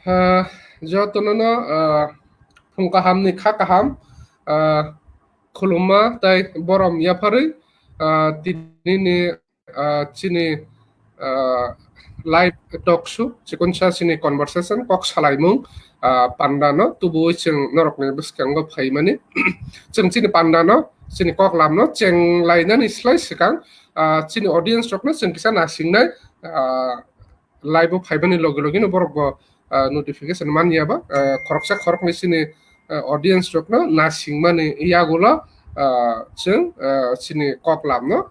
Jotonono phungkaham ni khakaham khuluma tai borom yapari tinini chini live talk show chikuncha chini conversation kok salaimung pandano tubu ching norokni biskango phaimani ching chini pandano chini kok lamno cheng lainan islai sikang chini audience rokno ching kisa nasingnai live phaimani logino borok notification maniaba khoroksa khorokni chini audience rokno nasingmani iyagulo ching chini kok lamno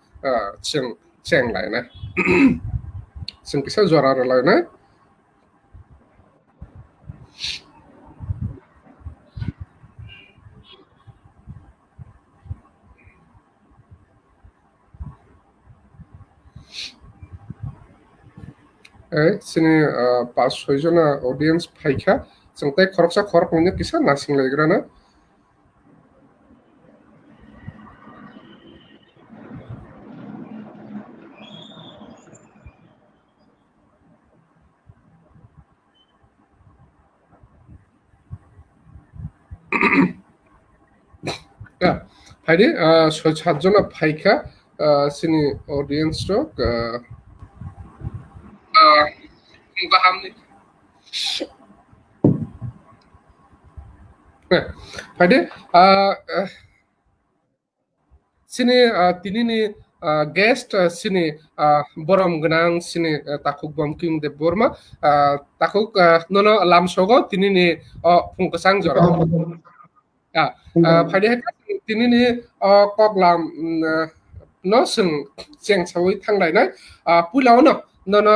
ching cheng lainai ching kisa jora lainai sini pas hoijona audience phaikha changtai khoroksa khorok ni kisa nasing laigrana phaidi soi satjona phaikha sini audience rok phaidi sini tinini guest sini borom gwnang sini takhuk Bankim Debbarma takhuk nono lamsogo tinini phungkasang jora phaidi tinini kok lam no sing cheng chawi thanglai pulao no nono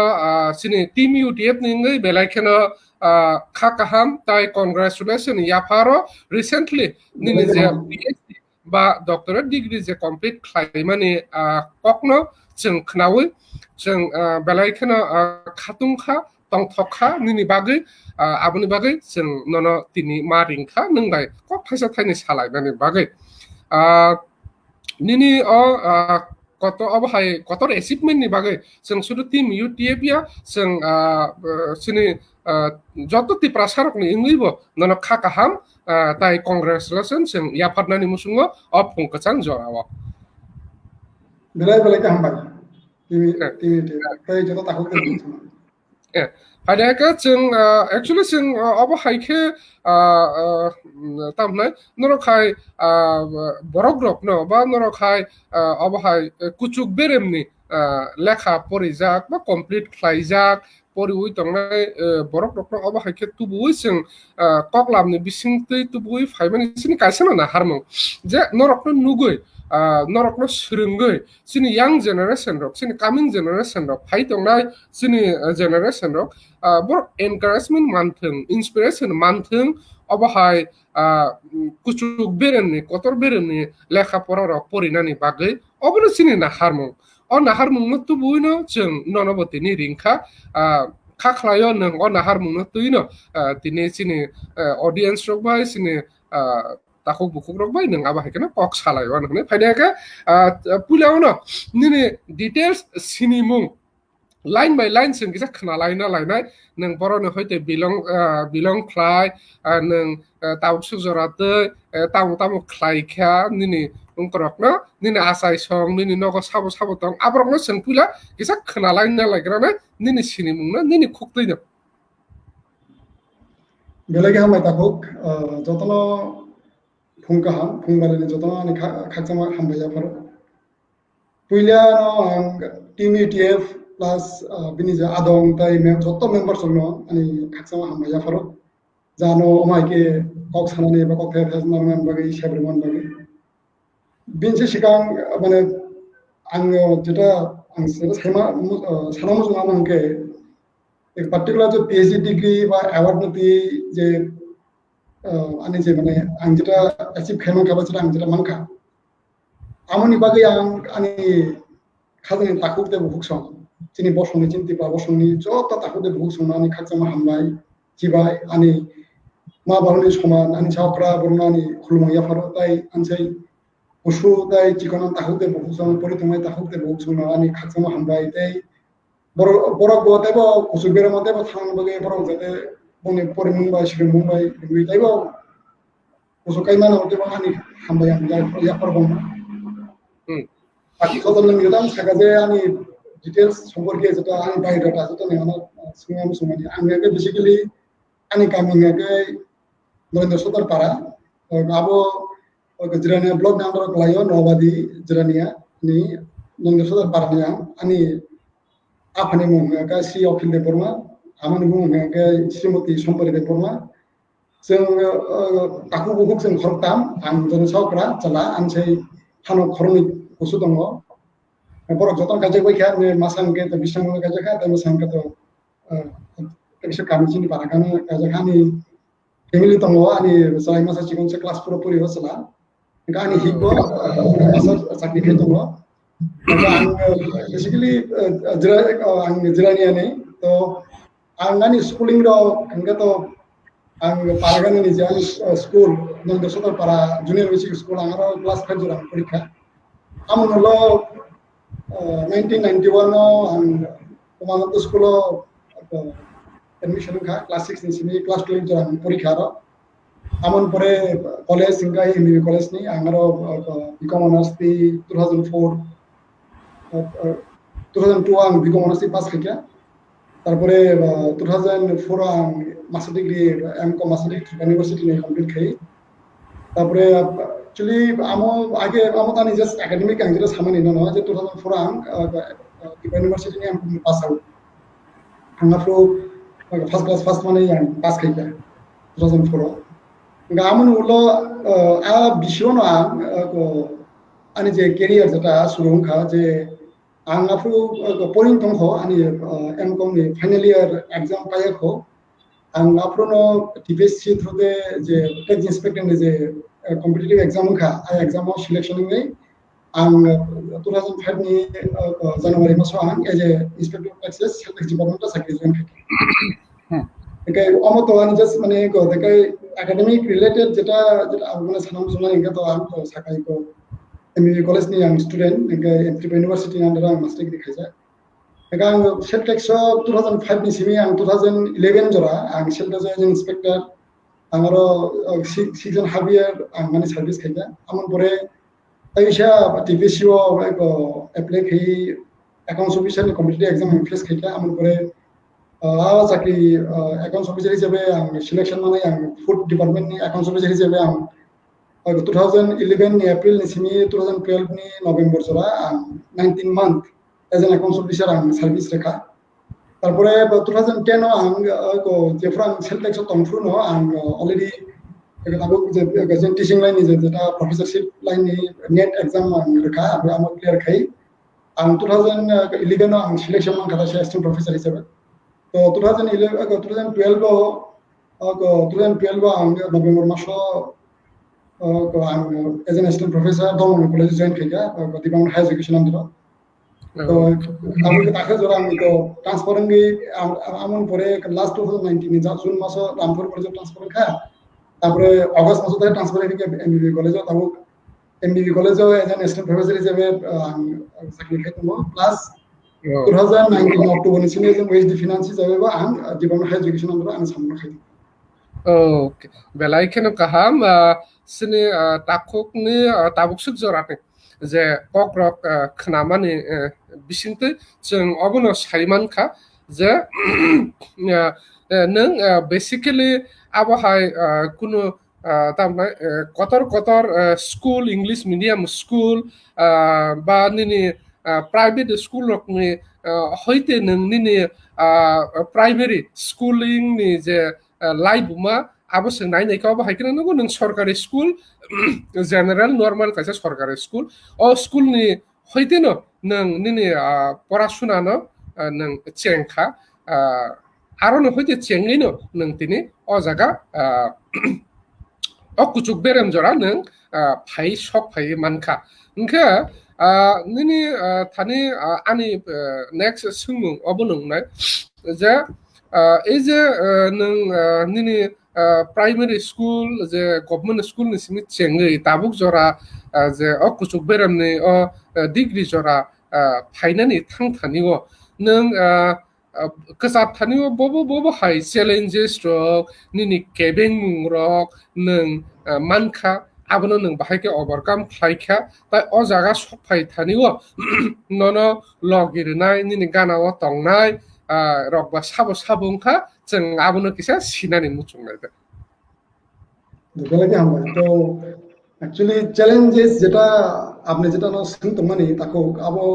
sini team UTF ningai belaikeno khakaham tai congratulations yaparo recently nini je PhD ba doctorate degree je complete khlaimani kokno ching khnawi ching belaikeno khatungkha tongthokha nini bagui abuni bagui ching nono tini maringkha nungbai kok phaisa thaini salaimani bagui nini koto abhai kotor achievement ni bagui ching sudu team UTF ya ching sini joto ti prasarok ni inglibo nono khakaham tai congratulations ching yaparnani musungo phungkachang jorawo belai ka hambai timi tai joto takhuk Hadaka ching actually ching abhai khe tamnai norokhai borogrokno ba norokhai abhai kuchuk beremni lekha porijak ba complete khlaijak poriui tongnai borogrokno abhai khe tubui ching koklamni bisingtui tubui phaimani chini kaisana na harmung je norokno nugui norokno srungui chini young generation rok chini coming generation rok phai tongnai chini generation rok bor encouragement manthung inspiration manthung abahai kuchuk bereni kotor bereni lekha pora rok porinani bagai obono chini na harmung o na harmung no tubuino chung nonoboti ni ringkha khakhlayo nang o na harmung no tuino tini chini audience rok bai chini takhuk bukhuk rok bai nang abahai kana kok salayo nang phaidaka pulao no nini details sinimung line by line sing kisa khnalaina lainai nang borone hoite belong khlai nang tauk sujorate tamu khlai kha nini ungkorokno nini asai song nini nogo sabo tong abrokno sengpula kisa khnalaina laigrana nini sinimungna nini khuktwi no belai hamai takhuk jotono phungkaham phungbalani jotono ani khakchama hambaya pharo puila no ang team UTF plus bini ja adong tai joto members no ani khakchama hambaya pharo jano omai ke kok sanani ba kok thai thasna man bagi shabriman bagi binse sikang mane ang jeta ang sema sanamu jama ke एक particular जो PhD degree বা award নতি যে ani je mane ang jeta achieve khaima khaba chira ang jeta manka amoni bagi ang ani khadani takhuk de buksong chini bosongni chinti pa bosongni jota takhuk de buksong ani khakchama hambai jibai ani ma baroni soman ani chakra bornani khulma ya faro tai ansai usu tai chikonan takhuk de buksong poritumai takhuk de buksong ani khakchama hambai tai borok bote bo kusubira mate bo thang bage borok jate bongni pore mumbai shiri mumbai wi taibo usukai mana ote bang ani hamba yang ya perbong aki khotol nang yodam sakaje ani details সম্পর্কে যেটা আমি biodata যেটা নেওয়া সিঙ্গাম সুমানি আমি আগে basically ani kami ngagai Narendra সদর পাড়া abo jirania blog na andro klayo nobadi jirania ni nরেন্দ্র সদর পাড়া ni ani apani mu ngagai si ofil de porma amani mu ngagai simoti sompori de porma जों aku bubuk जों khortam ang जों sokra chala ang sei hano khorni kusu dong borok joton kaje bai kha ne masang ke to bisang kaje kha ta masang ka to bisa kami sini para kami kaje kami family tongo ani sai masa cikon se kelas pura puri wasala ka ani higbo masa sakni ke tongo basically ang jirani ani to ang ani schooling ro kanga to ang paragan ni jani school nang dosotor para junior basic school angaro class 5 jura porikha amon lo 1991 no ang kumanto school admission kha class 6 ni sini class 12 jura porikha ro amon pore college singai MBA college ni angaro BCom honors ti 2004 2002 ang BCom honors ti pass khikya তারপরে 2004 ang master degree MCom master degree university ne complete khai তারপরে actually amo age amo tani just academic ang jera samani no je 2004 ang university ne MCom pass out anga pro first mane yang pass khai 2004 ngamun ulo a bishono ang ko ani je career jeta surung kha je ang afu poring tong ho ani MCom ni final year exam paye ho ang afu no TPSC through the je tax inspector ni je competitive exam kha ai exam selection ngai ang 2005 ni January maso ang as a inspector of taxes tax department ta sakri join kai omoto ani just mane ko kai academic related jeta aguna sanam suna inga to ang to sakai ko MBA college ni yang student ngai university under master degree khaja ang seltex 2005 ni simi ang 2011 jora ang seltex as inspector angaro 6.5 year ang mane service khaja amon pore aisha TPSC ko apply khai accounts officer ni competitive exam face khaja amon pore sakri accounts officer hisabe ang selection mane ang food department ni accounts officer hisabe ang 2011 ni April ni sini 2012 ni November jora 19 month as an accounts officer ang service rekha tarpore 2010 no ang ko jefrang seltex tongfru no ang already abo je teaching line ni jeta professorship line ni net exam ang rekha abo am clear khai ang 2011 no ang selection man kata assistant professor hisabe to 2012 ang November maso as an assistant professor down college join khaja Debbarma higher education andro to ami takha jora ami ko transfer ngi amon pore last 2019 ni June maso Rampur college transfer kha tapore August maso ta transfer ke MBA college tabu MBA college as an assistant professor hisabe sakri khaitumo plus 2019 October ni sini wage finance hisabe ba ang Debbarma higher education andro ang samna khaitu okay belai kheno kaham sini takhukni tabuksuk jorate je kokrok khnamani bisingte जों obono saimankha je nang basically abahai kuno tamna kotor school English medium school ba nini private school rokni hoite nang nini primary schooling ni je live ma abo sing nai ka bahai kana no nang sarkari school general normal kaisa sarkari school o school ni hoite no nang nini porashuna no nang chengkha aro no hoite chengai no nang tini o jaga o kuchuk berem jora nang phai sok phai mankha inkha nini thani ani next sungmung obonung nai je এই যে nini primary school je government school ni simi chengai tabuk jora je o kuchuk beram ni o degree jora phainani thangthani o nang kesat thaniyo bobo hai challenges rok nini kebeng mung rok nung mankha abono nung bahai ke overcome khlaikha tai o jaga sokphai thaniyo nono logirnai nini gana o tongnai rok ba sabungkha जों abono kisa sinani muchungnai দুঃখলাগে আমার তো actually challenges যেটা আপনি যেটা শুনতো মানে তাকে আবো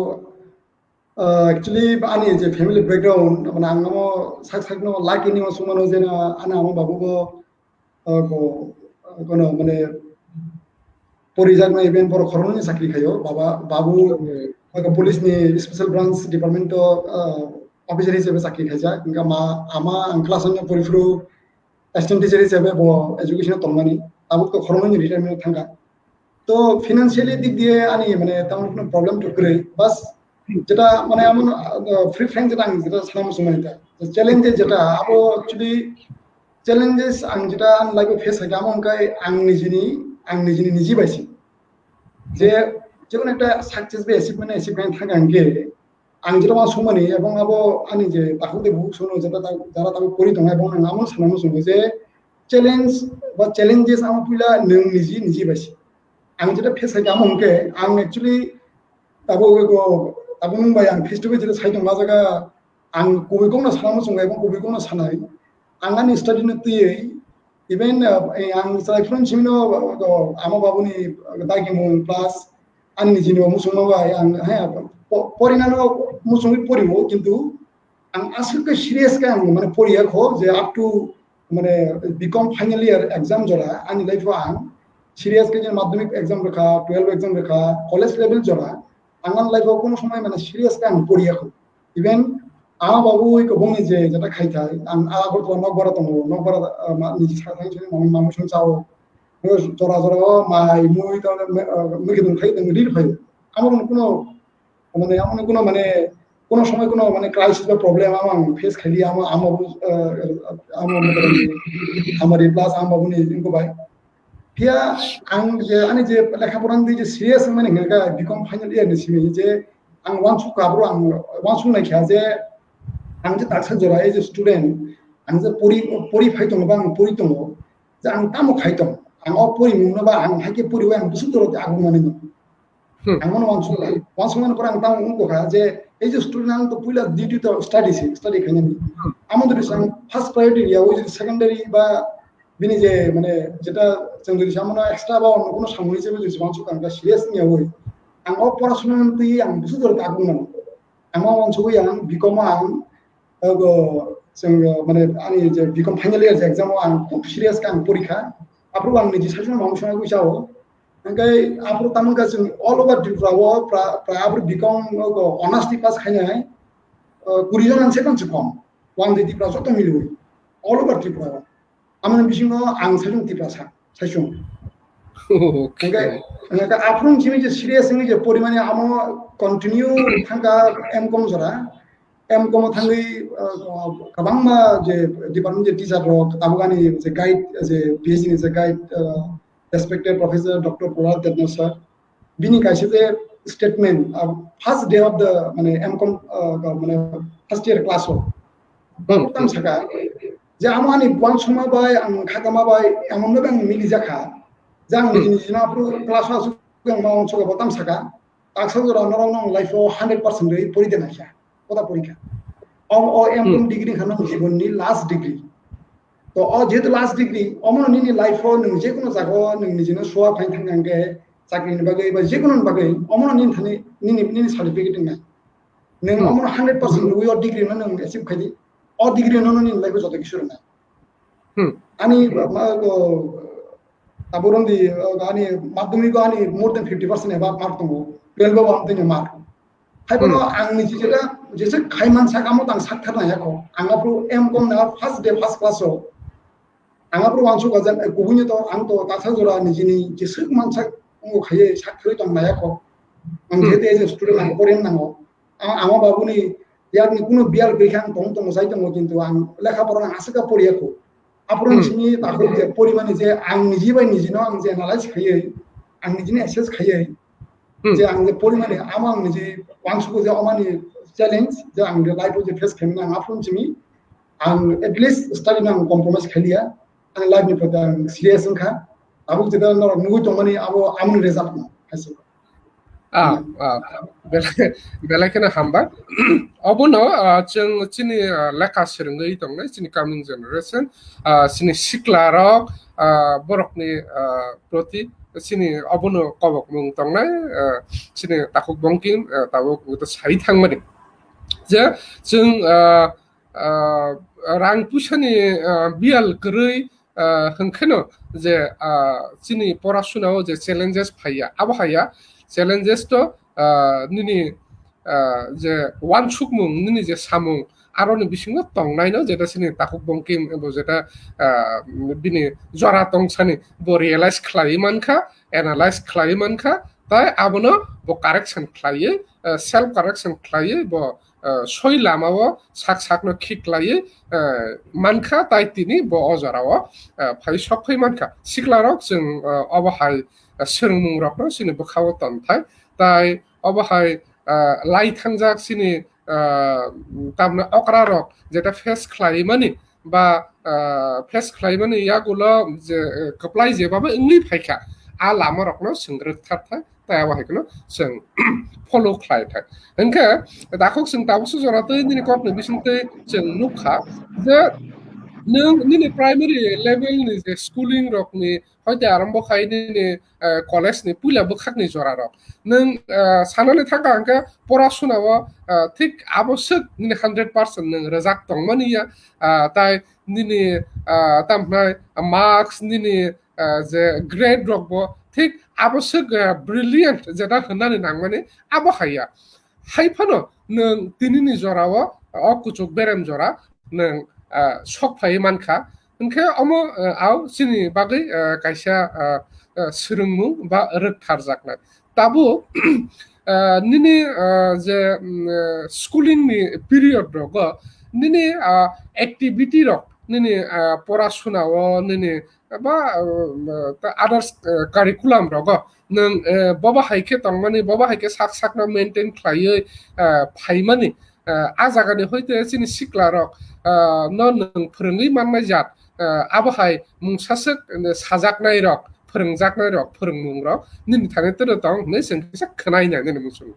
actually ani je family background mana angamo sakno like ni masumano je na ana amo babu go kono mane porijagna event bor khoroni sakri khayo baba babu police ni special branch department to officer হিসেবে চাকরি খাইছা কিংবা মা আমা class অন্য পরিফ্রু assistant teacher হিসেবে education তলমানি তাবুক তো খরমনি retirement থাকা তো ফিনান্সিয়ালি দিক দিয়ে আনি মানে তেমন কোনো প্রবলেম তো করে বাস যেটা মানে এমন ফ্রি ফ্রেন্ড যেটা আমি যেটা সালাম সময়টা চ্যালেঞ্জেস যেটা আবো অ্যাকচুয়ালি চ্যালেঞ্জেস आं যেটা आं लाइफ फेस खालाम আমকাই आं निजिनि निजि बायसि যে যেকোনো একটা সাকসেস বা অ্যাচিভমেন্ট থাকে আঙ্গে आं যেটা আমার সময় এবং আবো আনি যে তাহলে বহু শুনো যেটা যারা তাকে করি দङ এবং আমার সালাম শুনো যে চ্যালেঞ্জ বা চ্যালেঞ্জেস আমার পুলা নों निजि बायसि आं যেটা फेस खालाम আমকে आं actually Tabo nungbai ang face to face যেটা সাইদং मा जागा आं कबिखौनो सालाम संगाय এবং कबिखौनो सानाय आं आंनि स्टाडि नि तुयै इभेन आं जायफ्रोन सिमिनो आमा बाबुनि दागिमु प्लास आंनि जिनो मुसुमाबाय आं हा परिनानो मुसुमि परिबो किन्तु आं आसलके सिरियास का आं माने परियाखौ जे अप टू माने बिकम फाइनल इयर एग्जाम जरा आंनि लाइफआव आं सिरियास के जे माध्यमिक एग्जाम रेखा 12 एग्जाम रेखा कलेज लेवल जरा आंनि लाइफआव कोनो समय माने सिरियास का आं परियाखौ इभेन आमा बाबु इको बंनि जे जता खाइथाय आं आगर तो नगबरा दङ नगबरा निजि साथाय माने मामुसुं चाव जरा जरा माइ मुइ त मिगे दं खाइ दं रिल फाइ আমার কোনো মানে এমন কোনো মানে কোনো সময় কোনো মানে ক্রাইসিস বা প্রবলেম আমার ফেস খালি আমার আমার আমার প্লাস আমার বাবুনি ইনকো ভাই Pia ang je ani je lekhaporan di je serious mane ngelga become final year ni simi je ang wansu kabro ang wansu na kya je ang je taksa jora as a student ang je pori phaitong bang pori tong je ang tamo khaitong ang o pori mungna ba ang hake pori wa ang busu doro agu mane no ang mon wansu mane por ang tamo unko kha je as a student ang to puila duty to study khanya ni amader sang first priority ya o je secondary ba बिनि जे माने जेटा जों जुदि सामना extra बा अন্য কোনো সামগ্রী হিসেবে যদি মাংস কাঙ্কা সিরিয়াস নিয়ে হই आं अ परासुना ति आं बुसु दर तागुन आं मा मानसुबै आं बिकम आं जों माने आंनि जे बिकम फाइनल इयर एग्जाम आं खूब सिरियास का आं परीक्षा आप्रो आं निजि सासुना मांसुना गुसाओ ओंखाय आप्रो तामंगा जों अल ओवर त्रिपुराव प्राय आप्रो बिकम अनार्स पास खायनाय 20 जन आनसे कमसे कम वां दि त्रिपुरा जत मिलुय अल ओवर त्रिपुरा आमन बिसिङो आं साइजों तिप्रासा साइजों ओके ओंखाय आफ्रों जिमि जे सिरियास नि जे परिमाने आमो कन्टिन्यू थांगा एमकम जरा एमकम थांगै गोबांमा जे डिपार्टमेन्ट जे टिचार रक ताबगानि जे गाइड जे पीएचडी नि जे guide respected professor doctor Prahlad Debnath sir बिनि काइसे जे statement first day of the माने एमकम माने फर्स्ट इयर क्लास अफ बाबुताम साका जे आमानि वानसमा बाय आं खागामा बाय एमननो आं मिलि जाखा जां निजि नाफ्रु क्लास आसु आं मावन सगा बताम साका ताक्सा जरा नरं लाइफआव 100% रै परि देनाखा कदा परीक्षा अ एमकम डिग्री खाना जीवननि लास्ट डिग्री तो अ जेतु लास्ट डिग्री अमन निनि लाइफआव नों जे कोनो जागो नों निजिनो सुवा फाइन थांगांगे साख्रिनि बागै बा जे कोनो बागै अमन निनि थानि निनि सर्टिफिकेट दङ नों अमन 100% वे डिग्री नों एचिभ खायदि अ डिग्री नों निनि लाइफआव जत किशोर ना अनि ताबुरंदी गानी माध्यमिक गानी मोर देन 50% एबा मार्क दङ 12 आव आं मार्क खायबो आंनि जिजेला जेसे खायमान साकामो तां साकथारना याखौ आंगाफ्रु एमकम ना फर्स्ट डे फर्स्ट क्लासआव आंगाफ्रु वानसु गजान गुबुनि तो आं तो तासा जरा निजिनि जेसे मानसा अंगो खायै साख्रि दं नायाखौ आं जेते एज स्टुडेन्ट आं फरेन नांगौ आमा बाबुनि यारनि कुनु बियार गैखां दं जाय दङ किन्तु आं लेखा फरा आसका पढियाखौ आपुरन सिनि ताखौ जे परिमाने जे आं निजि बाय निजिनो आं जे एनालाइज खायै आं निजिनि एसेस खायै जे आं जे परिमाने आमा आं निजि वानसुको जे अमानि challenge je ang life je face khamna ang afun chimi ang at least study nang compromise khalia ang life ni patang serious kha abu jeda no nugu tongani abo amun result na hasil belakena hamba obono जों chini lekha serengei tongnai chini coming generation chini siklarok borokni proti chini obono kobok mung tongnai chini takhuk Bankim tabuk to sai thangmani je जों rang pusani bial gerei hengkeno je chini porashunao je challenges phaya abhaya challenges to nini je wansokmung nini je samung aroni bisingo tongnai no jeta sini takhuk Bankim ebo jeta bini jora tongsani bo realize khlai mankha analyze khlai mankha tai abono bo correction khlai self correction khlai bo soi lamao sak no khiklai mankha tai tini bo ojorao phai sokphai mankha siklarok जों obahai sermung rokno sini bokhawo tonthai tai obahai lai thangjak sini tamna okrarok jeta face khlaimani ba face khlaimani yagulo je kaplai je baba ingli phaikha a lama rokno singret thai tai abahai जों follow khlaithai enka dakhok जों tabusu jora tei nini kopni bisingte जों nukha je nung nini primary level ni je schooling rokni hoite arambo khai nini college ni pula bukhakni jora rok nung sanani thaka angka porashunao thik abosok nini 100% nung rezak tongmani ya tai nini tamnai marks nini je grade rokbo thik abosok brilliant jeta hannani nangmani abo khaya haifano nung tinini jorao okuchuk berem jora nung sokphai mankha ओंखे Amo आव सिनि बागै कायसा सोलोंमु बा रोखथारजाकनाय ताबो निनि जे schooling नि period रग निनि activity रक निनि पराशुनाव निनि बा others curriculum रग नों बबा हाइके तंमानि बबा हाइके साक साकना मेंटेन खायै फाइमानि आ जागानि होइते सिनि सिक्लारक न नों फोरोङै माननाय जात आबहाय मुंसासक साजाकनाय रक फोरोंजाकनाय रक फोरोंमुं रक निनि थाने तर दं नै जों खनायनाय नै मुसुं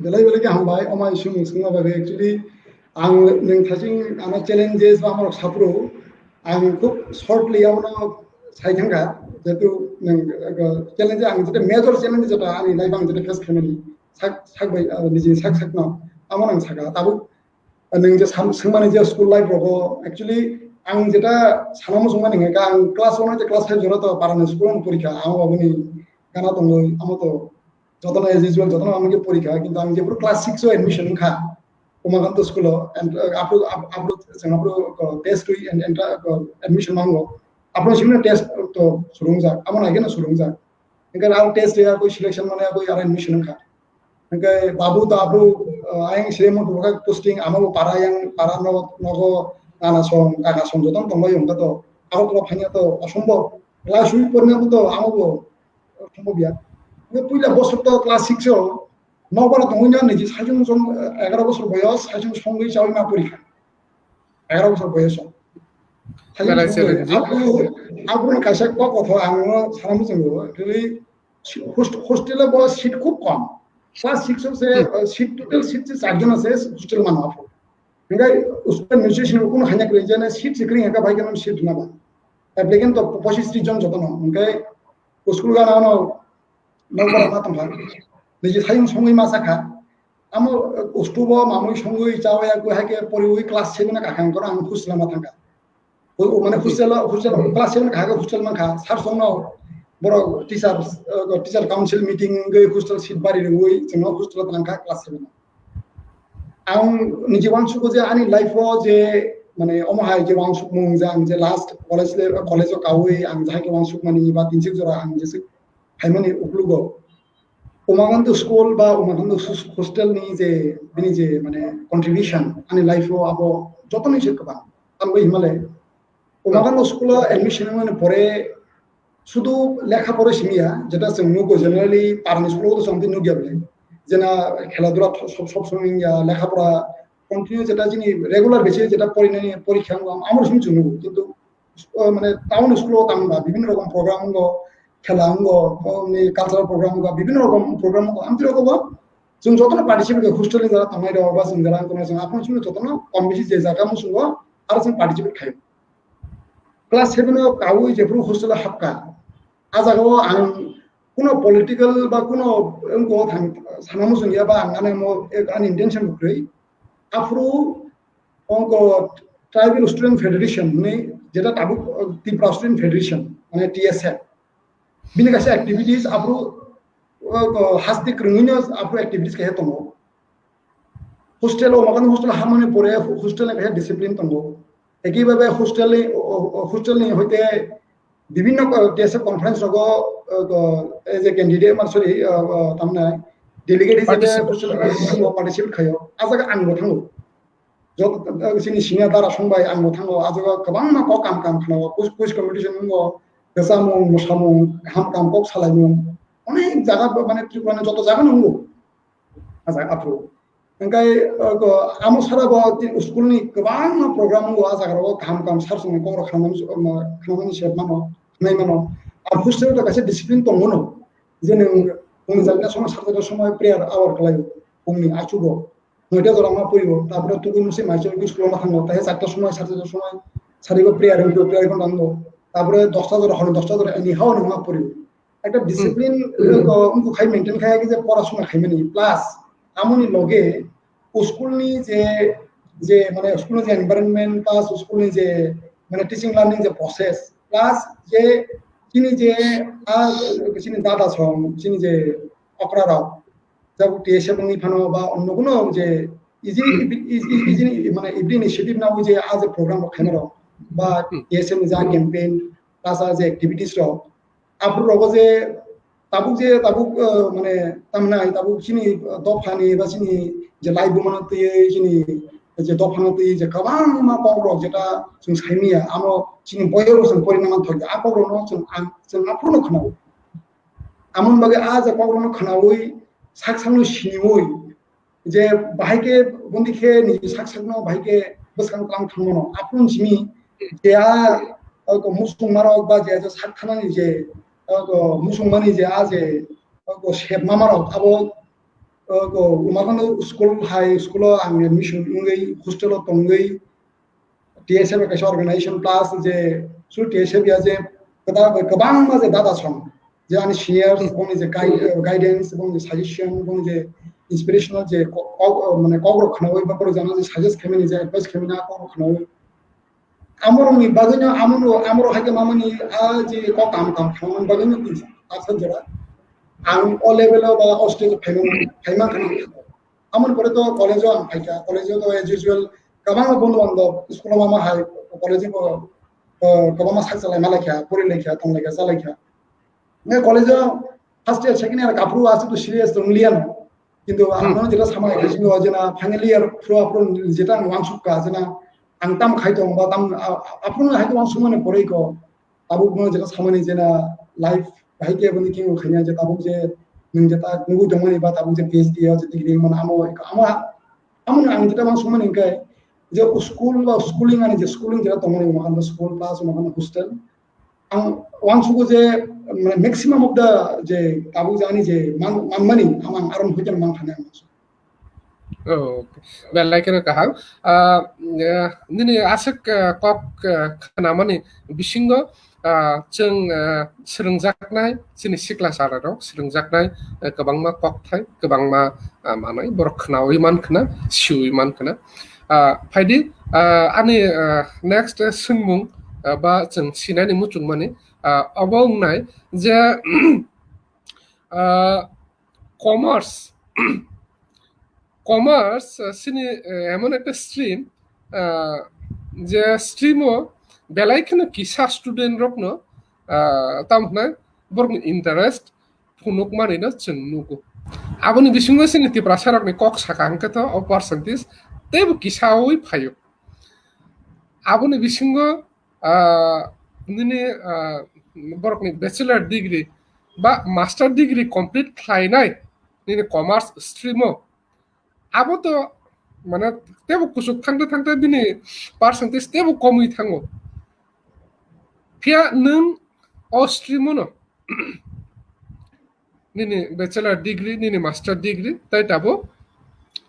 बेलाय बेलाय हामबाय अमा इसु मुसुङा बागै एक्चुअली आं नों थाजिं आना चेलेंजेस बा हमर साप्रो आं खुब शॉर्टली आवनो साइथांगा जेतु नों चेलेंज आं जेते मेजर चेलेंज जेता आनि लाइफां जेते फेस खालामनि साकबाय निजि साकना आमन आं सागा ताबो नों जे सोंमाने जे स्कुल लाइफ रगो एक्चुअली आं जेता सानामो संमा नङा का आं क्लास 1 जे क्लास 5 जरा तो पारानो स्कुल परीक्षा आं बाबुनि गाना दङ आमो तो जतन एज युजुअल जतन आमगे परीक्षा किन्तु आं जेब्रो क्लास 6 ओ एडमिशन खा उमाकान्त स्कुल एन्ड आपरो जोंहाबो टेस्ट एन्ड एडमिशन मांगो आपरो सिमनो टेस्ट तो सुरुंजा आमो नागिनो सुरुंजा इनका आउ टेस्ट या कोई सिलेक्शन माने कोई आर एडमिशन खा इनका बाबू तो आपरो आयं सिरेमो दुगा पोस्टिंग आमो पारा नगो काना सम जतन दंबाय उनका तो आउ तो फानिया तो असम्भव क्लास 2 पढ़ने तो आमो सम्भव या पुइला बसर तो क्लास 6 ओ नौबार दंगैना निजि साइजों जों 11 बছর বয়স साइजों संगै चावै मा परीक्षा 11 বছর বয়স आपनो कासे कथ आं सारामो जों रिली हस्टेल बस सीट खूब कम क्लास 6 से सीट टोटल सीट से 4 जन আছে हस्टेल मा नाफो इंगाय उसपे म्यूजिशियन को हान्या करे जने सीट सिक्रिं एका भाई के सीट ना एप्लीकेंट तो 25 जन जतन इंगाय स्कुल गाना नौबार मा तंफा निजि साइजों संगै मा साखा आमो उस्तुबो मामुइ संगै चावया को हाके परिवि क्लास 7 ना काखां कर आं खुसला मा थांगा ओ माने हस्टेल क्लास 7 काखा हस्टेल मा खा सार संनाव बरो टीचर काउंसिल मीटिंग गै हस्टेल सीट बारि रंगै जोंनाव हस्टेल थांखा क्लास 7 आं निजि वांसुको जे आनि लाइफो जे माने अमहाय जे वांसुक मुं जे आं जे लास्ट कलेज कावै आं जाहाके वांसुक मानि बा तिनसिक जरा आं जेसे हायमानि उक्लुगो उमाकान्त स्कुल बा उमाकान्त हस्टेल नि जे बिनि जे माने कंट्रिब्यूशन आनि लाइफो आबो जतन से कबा आं बै हिमालय उमाकान्त स्कुल एडमिशन माने परे शुधु लेखा परे सिमिया जेटा जों नुगो जनरली पारनि स्कुल तो जों नुगिया बले যে না খেলাধুলা সব সময় লেখাপড়া কন্টিনিউ যেটা যিনি রেগুলার বেসে যেটা পরীক্ষা আমার শুনছি কিন্তু মানে টাউন স্কুলও তামবা বিভিন্ন রকম প্রোগ্রাম খেলা অঙ্গ কালচারাল প্রোগ্রাম বিভিন্ন রকম প্রোগ্রাম আমি রকম जों जतन पार्टिसिपेट हस्टेलनि जारा थांनाय दङ बा जों जारा आंखौ जों आपन सुनो जतन कम बेसि जे जागा मुसुङो आरो जों पार्टिसिपेट खायो क्लास 7 आव कावै जेफ्रु हस्टेल हाबका आजागाव आं कुनो पलिटिकल बा कुनो अंगो थां साना मुसुं गया बा आंगाने मो आन इंटेंशन गै आफ्रो अंगो ट्राइबल स्टुडेंट फेडरेशन ने जेटा ताबु त्रिपुरा स्टुडेंट फेडरेशन माने टीएसएफ बिनि गासै एक्टिविटीज आफ्रो हास्ति क्रंगिनो आफ्रो एक्टिविटीज के तंगो हस्टेल माने हस्टेल हामने परे हस्टेल के डिसिप्लिन तंगो एकिबाबे हस्टेलनि हयते বিভিন্ন টিএসএফ কনফারেন্স রগ এজ এ ক্যান্ডিডেট মানে সরি তামনা ডেলিগেট হিসেবে হস্টেল পার্টিসিপেট খাयो আজাga आंबो थाङो जब जोंनि सिनियर दारा संबाय आंबो थाङो आजाga गोबां मा काम खालामो कुइज कम्पिटिशन दङ गोसामु मोसामु हाम काम कक सालायमु अनेक जागा माने त्रिपुरानि যত জায়গা नंगौ आजाga आप्रो ओंखाय आमो साराबो स्कुलनि गोबां प्रग्राम दङ आजागाराव काम सारसुं कवर खालामनानै सेब मानो नायमानो आरो हस्टेल गासै डिसिप्लिन दङनो जे नों बुंनो जागोन समाज सारजागा समय प्रेयार आवर खालायो बुंनि आचुगो नयटा जरा मा पयबो तारपरे तुगु मुसे माइसो स्कुलाव मा थांगो ताहे 4टा समय सारजागा समय सारिबो प्रेयार को नांगो तारपरे 10टा जरा हन 10टा जरा एनि हाव नङा पयबो একটা ডিসিপ্লিন उनको खाय मेंटेन खाया कि जे পড়াশোনা খাইমানি প্লাস আমনি লগে স্কুলনি যে মানে স্কুলनि যে এনवायरनमेंट প্লাস স্কুলनि যে মানে টিচিং লার্निंग যে প্রসেস প্লাস যে চিনি যে চিনি দাদা সং চিনি যে অকরারাও যাব টিএসএফ नि ফানো বা অন্য কোনো যে ইজি মানে ইভরি ইনিশিয়েটিভ নাও যে আজ প্রোগ্রাম খাইমারো বা টিএসএফ যা ক্যাম্পেইন প্লাস আজ অ্যাক্টিভিটিস র আপু রগো যে তাবুক মানে তামনাই তাবুক চিনি দফানি বা চিনি যে লাইভ মানতে চিনি যে দফানতে যে गोबां मा पावर जेटा जों साइमिया आमो चिनि बयरो जों परिणाम थग आपावरनो जों आपुनो खनाव आमन बागे आ जे पावरनो खनावै साकसांनो सिनिवै जे बाहायके बन्दिखे नि साकसांनो बाहायके बसखां क्लां थांमनो आपुन जिमि जे आ मुसुं मारो बा जे साकखानानि जे मुसुंमानि जे आ जे शेप मामारो आबो उमागनो स्कुल हाई स्कुल आं एडमिशन उंगै हस्टेल तंगै टीएसएफ के ऑर्गेनाइजेशन प्लस जे सु टीएसएफ या जे गोबां मा जे दादा सम जे आंनि सिनियर्स बंनि जे गाइडेंस बंनि सजेशन बंनि जे इंस्पिरेशनल जे माने कोक्रोखनो बा पर जाना जे सजेस्ट खेमिनि जे एडवाइस खेमिना कोक्रोखनो आमरनि बागैनो आमरो हाके मामानि आ जे काम खालामन बागैनो आसन जरा आं अ लेभेलाव बा अस्टेज फाइमा खाना आमन परे तो कॉलेजो आं फाइका कॉलेजो तो एज यूजुअल गोबां बन्धु बान्धव स्कुलाव मा हाय कॉलेजो गोबां मा साकजालाय मालायखा फरिलेखा तंलेखा जालायखा ने कॉलेजो फार्स्ट इयर सेकेंड इयर काफ्रु आसे तो सीरियस दंलियानो किन्तु आमन जेटा सामाय खासिनो जेना फाइनल इयर फ्रो आप्रो जेटा वांसुका जेना आं ताम खायदों बा ताम आप्रो हायतो वांसुमाने परेको आबु जेटा सामानि जेना लाइफ बाहायके बनि किंग खैया जे ताबु जे नों जेता गुगु दंमनि बा ताबु जे पीएचडी या जे डिग्री मन आमो आं जेता मा सुमन इनकाय जे स्कुल बा स्कुलिंग आनि जे स्कुलिंग जेता दंमनि माखान स्कुल प्लस माखान हस्टेल आं वांसुगु जे मैक्सिमाम ऑफ द जे ताबु जानि जे मानमानि आं आरन होजन मान थाने okay बेलायखनो कहang nini asik kok khanamani bisingo जों सोलोंजानाय जोंनि सिख्ला साराव सोलोंजानाय गोबांमा कक थाय गोबांमा मानाय बर' खनावै मानखना सिउै मानखना फायदि आंनि नेक्स्ट सोंमुं बा जों सिनायनि मुचुं माने अबावनाय जे কমার্স সিনি এমন একটা স্ট্রিম যে স্ট্রিমও বেলাইখনো কিসা স্টুডেন্ট রকনো তামনা বরং ইন্টারেস্ট ফুনুক মারিनो जों नुगो आबोनि बिसिङो सिनि तिब्रा सारकनि कक साकांकथ अ पार्सेंटेज तेबो किसावै फायो आबोनि बिसिङो निनि बरकनि बैचलर डिग्री बा मास्टार डिग्री कमप्लीट खालायनाय nini commerce streamo abo to mana tebo kusuk thangta bini percentage tebo komui thango pia nung o streamo no nini bachelor degree nini master degree tai tabo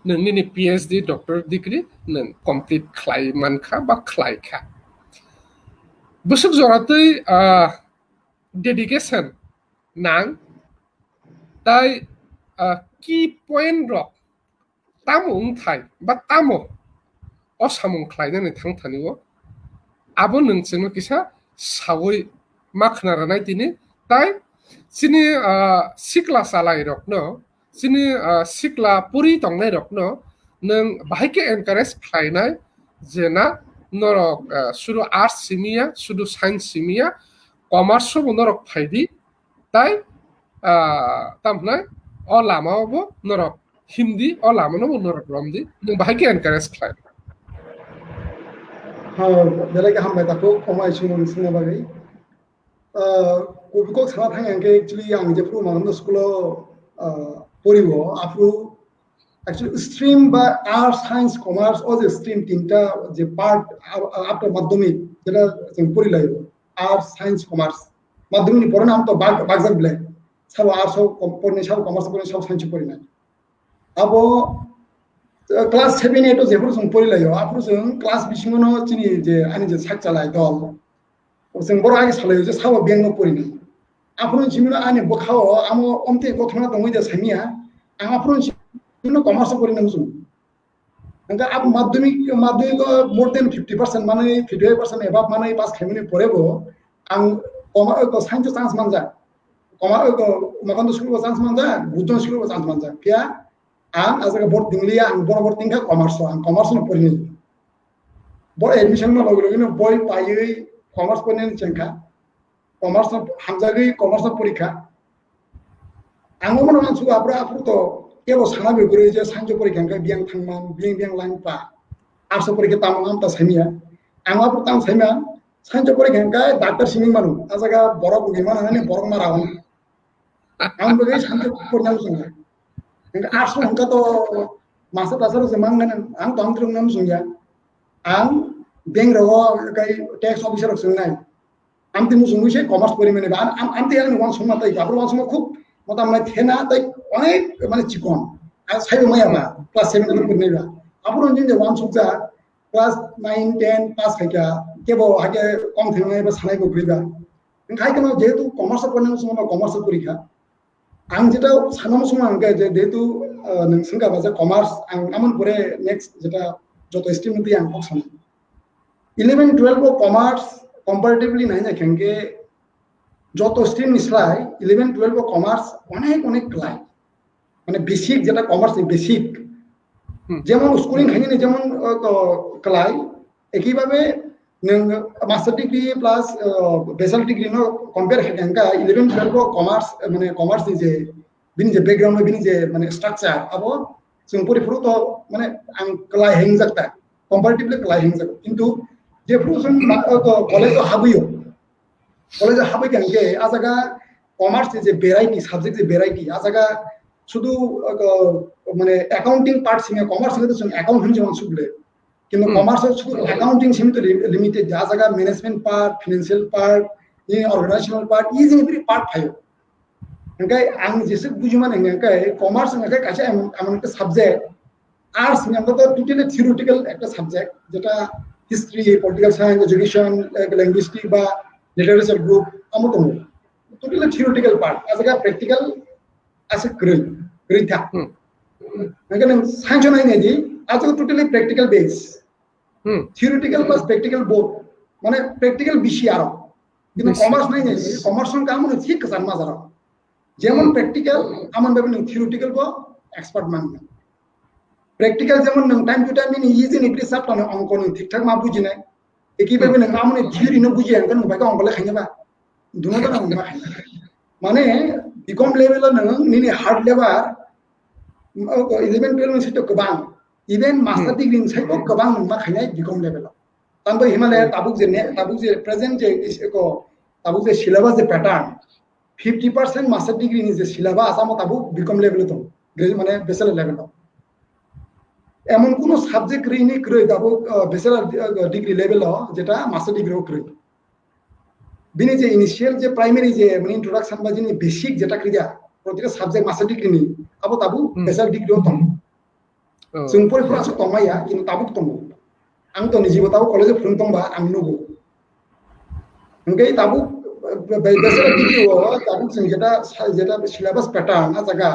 nung nini PhD doctor degree nung complete khlai mankha ba khlai kha busuk joratui dedication nang tai key point rok tamung thai ba tamo o samung khlainani thangthaniwo abo nungchungno kisa sawoi makhna ranai tini tai chini sikla salai rokno chini sikla puri tongnai rokno nung bahike encourage khlainai jena norok sudu arts simia sudu science simia commerce bo norok phaidi tai tamhnai o lama bo norok hindi o lama no norok romdi nung bahike encourage khlai बेलेग हामबाय ताखौ कमाय सुनो सुनो बागै कुबिको साना थांगे actually आं जे pro मानो school परिबो आफु actually stream बा आर्ट्स साइंस कमार्स ओ जे स्ट्रीम तीनटा जे पार्ट आफ्टर माध्यमिक जेला जों परिलायो आर्ट्स साइंस कमार्स माध्यमिक पढ़ना हम तो बागजाग ब्ले सब आर्ट्स पढ़ने सब कमार्स पढ़ने सब साइंस पढ़ना अब क्लास 7 8 जेफोर जों परिलायो आफु जों क्लास बिसिङावनो चिनि जे आनि जे साकचालाय दल जों बर' आगे सालायो जे साव बेंग परिना आफुन चिमिनो आनि बखाव आमो अमते गथना दङै जे सामिया आं आफुन चिमिनो कमार्स परिना जों नंगा आप माध्यमिक मोर देन 50% माने 55% एबाब माने पास खालामनो परेबो आं कमार्स साइंस चान्स मानजा कमार्स माकान्द स्कुल चान्स मानजा बुद्धन स्कुल चान्स मानजा क्या आं आजका बर दिंलिया आं बर तिंखा कमार्स आं कमार्स न परिनि बर एडमिशन न लगनो बय पायै कमार्स परिनि चेंखा कमार्स हामजागै कमार्स परीक्षा आंबो मन मानसु आब्रा आफु तो केबो साना बेगुरै जे साइन्स परीक्षा बियां थांमान बियां लाइन पा आर्ट्स परीक्षा तामाम ता सामिया आं आफु तां सामिया साइन्स परीक्षा डॉक्टर सिमिं मानु आजका बर बुगिमान हाने बर मारावन आं बगै साइन्स परीक्षा जोंगा आर्ट्स हमका तो मास्टर दासर जमांगन आं तो आंत्रम नाम सुंया आं बेंक रहो कई टैक्स ऑफिसर सुंनाय आं तिमु सुंगुसे कमार्स परिमाने आं ते आं वानसokma ताई गाब्र वानसokma खूब मता माने थेना ताई अनेक माने चिकन आ साइबो मायाबा क्लास 7 लेवल परिनेबा आपुन जिन वानसokजा क्लास 9 10 पास खायका केबो हागे कम थेनाय बा सानाय बग्रिबा ओंखाय केनो जेहेतु कमार्स परिनाय समाव कमार्स परीक्षा आं जेटा सानाम समाव आं जेहेतु नोंसंगा बाजा कमार्स आं आमन परे नेक्स्ट जेटा जत स्ट्रीम ति आं पक्सन 11 12 को कमार्स कंपैरेटिवली नाइन जाखेंगे जत स्ट्रीम निस्लाय 11 12 को कमार्स अनेक अनेक क्लाय माने बेसिक जेटा कमार्स नि बेसिक जेमन स्कुलिंग खायनि जेमन क्लाय एकिबाबे नों master degree plus bachelor degree नो कंपेयर खायगा 11 12 को कमार्स माने कमार्स नि जे बिनि जे बैकग्राउंड बिनि जे माने स्ट्रक्चर अब जों परिफोर तो माने आं क्लाय हें जाता कंपैरेटिवली क्लाय हें जाता किंतु जे जों कलेज हाबैयो कलेज हाबै गांगे आजागा कमार्स जे भेराइटी सब्जेक्ट जे भेराइटी आजागा शुधु माने अकाउंटिंग पार्ट सिंगे कमार्स सिंगे तो जों अकाउंट होन जवन सुबले किंतु कमार्स शुधु अकाउंटिंग सिंगे तो लिमिटेड आजागा मैनेजमेंट पार्ट फाइनेंशियल पार्ट ये organisational part is every part फायो ओंखाय आं जेसे बुजिमान ओंखाय कमार्स ओंखाय कासे आमन के सब्जेक्ट आर्ट्स में तो टोटली थियोरेटिकल एक सब्जेक्ट जेटा history political science education linguistic बा लिटरेचर ग्रुप आमतो टोटली थियोरेटिकल पार्ट आजका प्रैक्टिकल आसे ग्रेथा नगन साइंस नाइने जी आज totally practical base theoretical plus practical both माने प्रैक्टिकल विषय आरो किन्तु कमार्स नाइने जी कमार्स का आमन ठीक सान माजारा जेमन प्रैक्टिकल आमन बेबन थियोरेटिकल बो एक्सपर्ट मानगोन प्रैक्टिकल जेमन नों टाइम टू टाइम नि इजी नि प्रिसाब थानो अंक नि ठीक ठाक मा बुजिनाय एकिबाबे नों आमने थियोरि न बुजियान गन बाय अंक लेखायनोबा दुनो दना मा माने बिकम लेवल नों नि हार्ड लेवल 11 12 नि तो गोबां इवन मास्टर डिग्री नि साइबो गोबां मा खायनाय बिकम लेवल तांबो हिमालय ताबुक जे प्रेजेंट जे इसको ताबुक जे सिलेबस जे पैटर्न 50% मास्टर डिग्री नि जे सिलेबस आसाम ताबुक बिकम लेवल दं মানে ব্যাচেলার লেভেল এমন কোন সাবজেক্ট রিনি ক্রয় দাবো ব্যাচেলার ডিগ্রি লেভেল যেটা মাস্টার ডিগ্রিও ক্রয় বিনি যে ইনিশিয়াল যে প্রাইমারি যে মানে ইন্ট্রোডাকশন বা যিনি বেসিক যেটা ক্রিয়া প্রতিটা সাবজেক্ট মাস্টার ডিগ্রি নি আবো তাবু ব্যাচেলার ডিগ্রিও তম जों फरायफोरासो तंमाया किन्तु ताबो तंगो आं तो निजिबो ताबो कलेज फोरों तंबा आं नुगो ओंखाय ताबो बेचेलर डिग्री ताबो जों जेटा जेटा सिलेबास पैटर्न आ जागा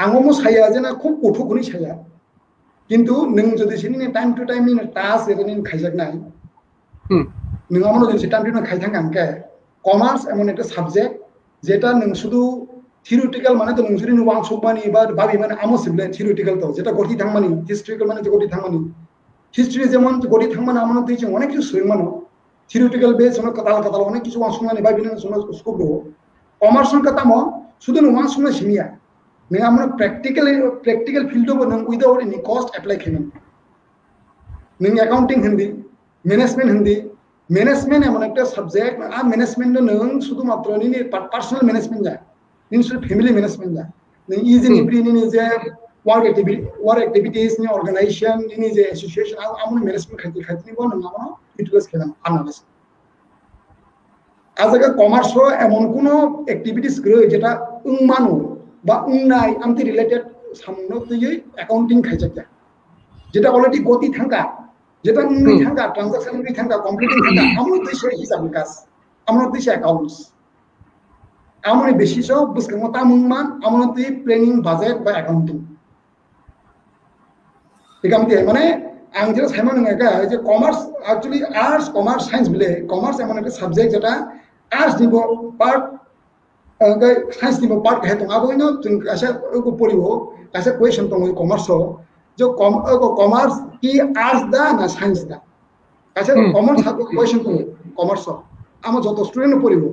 आंगो साया जेना खूब गथ'खौनि साया किन्तु नों जुदि सिनि टाइम टु टाइम नि टास्क एरनि खायजाकनाय नों আমনো যদি টাইম টু টাইম খাইথাঙ্গাंके কমার্স এমন একটা সাবজেক্ট যেটা নों শুধু থিওরিটিক্যাল মানে তো নों যদি वाnsokमानि বা বাবি মানে আমো সিবলে থিওরিটিক্যাল তো যেটা গঠি থাংমানি হিস্ট্রিক্যাল মানে যে গঠি থাংমানি হিস্ট্রি যেমন গঠি থাংমানি আমনো তুই যে অনেক কিছু সইমানো থিওরিটিক্যাল বেস অনেক কথা কথা অনেক কিছু वाnsokमानि বাবি না স্কোপ দো কমার্স কাতামো শুধু वाnsokमा সিমিয়া नों আমনো প্র্যাকটিক্যাল ফিল্ডও নों উইদাউট এনি কস্ট অ্যাপ্লাই খেমেন नों অ্যাকাউন্টিং হিন্দি ম্যানেজমেন্ট হিন্দি मैनेजमेंट एमन एक सब्जेक्ट आ मैनेजमेंट नों शुद्ध मात्र नि पर्सनल मैनेजमेंट जा नि शुद्ध फैमिली मैनेजमेंट जा नि इजी नि प्रि नि जे वर्क एक्टिविटीज नि ऑर्गेनाइजेशन नि जे एसोसिएशन आमन मैनेजमेंट खाति खाति नि बन नङा इन्ट्रेस्ट खेलाम आनालाइस आजागा कमार्स एमन कोनो एक्टिविटीज ग्रो जेटा उंमानो बा उंनाय आमति रिलेटेड सामनो तयै अकाउंटिंग खाइजाया जेटा अलरेडी गति थांगा जेटा नोंनि थांगा ट्रांजैक्शन नि थांगा कमप्लिटिंग थांगा आमनो दैसे हिसाब निकास आमनो दैसे अकाउंट्स आमनो बेसिसआव बुसखौ तामुंमा आमनो दै प्लेनिंग बाजेट बा अकाउंटिंग एकामति माने आं जे साइमन नङा जे commerce actually arts commerce science बिले कमार्स एमन एक सब्जेक्ट जेटा आर्ट्स निबो पार्ट साइंस निबो पार्ट हे दं आबोनो जों आसा को परिबो आसा क्वेश्चन दं कमार्स जो कमार्स की आर्ट्स दा ना साइंस दा आसा कमार्स हाबो क्वेश्चन दं कमार्स आम जत स्टूडेंट परिबो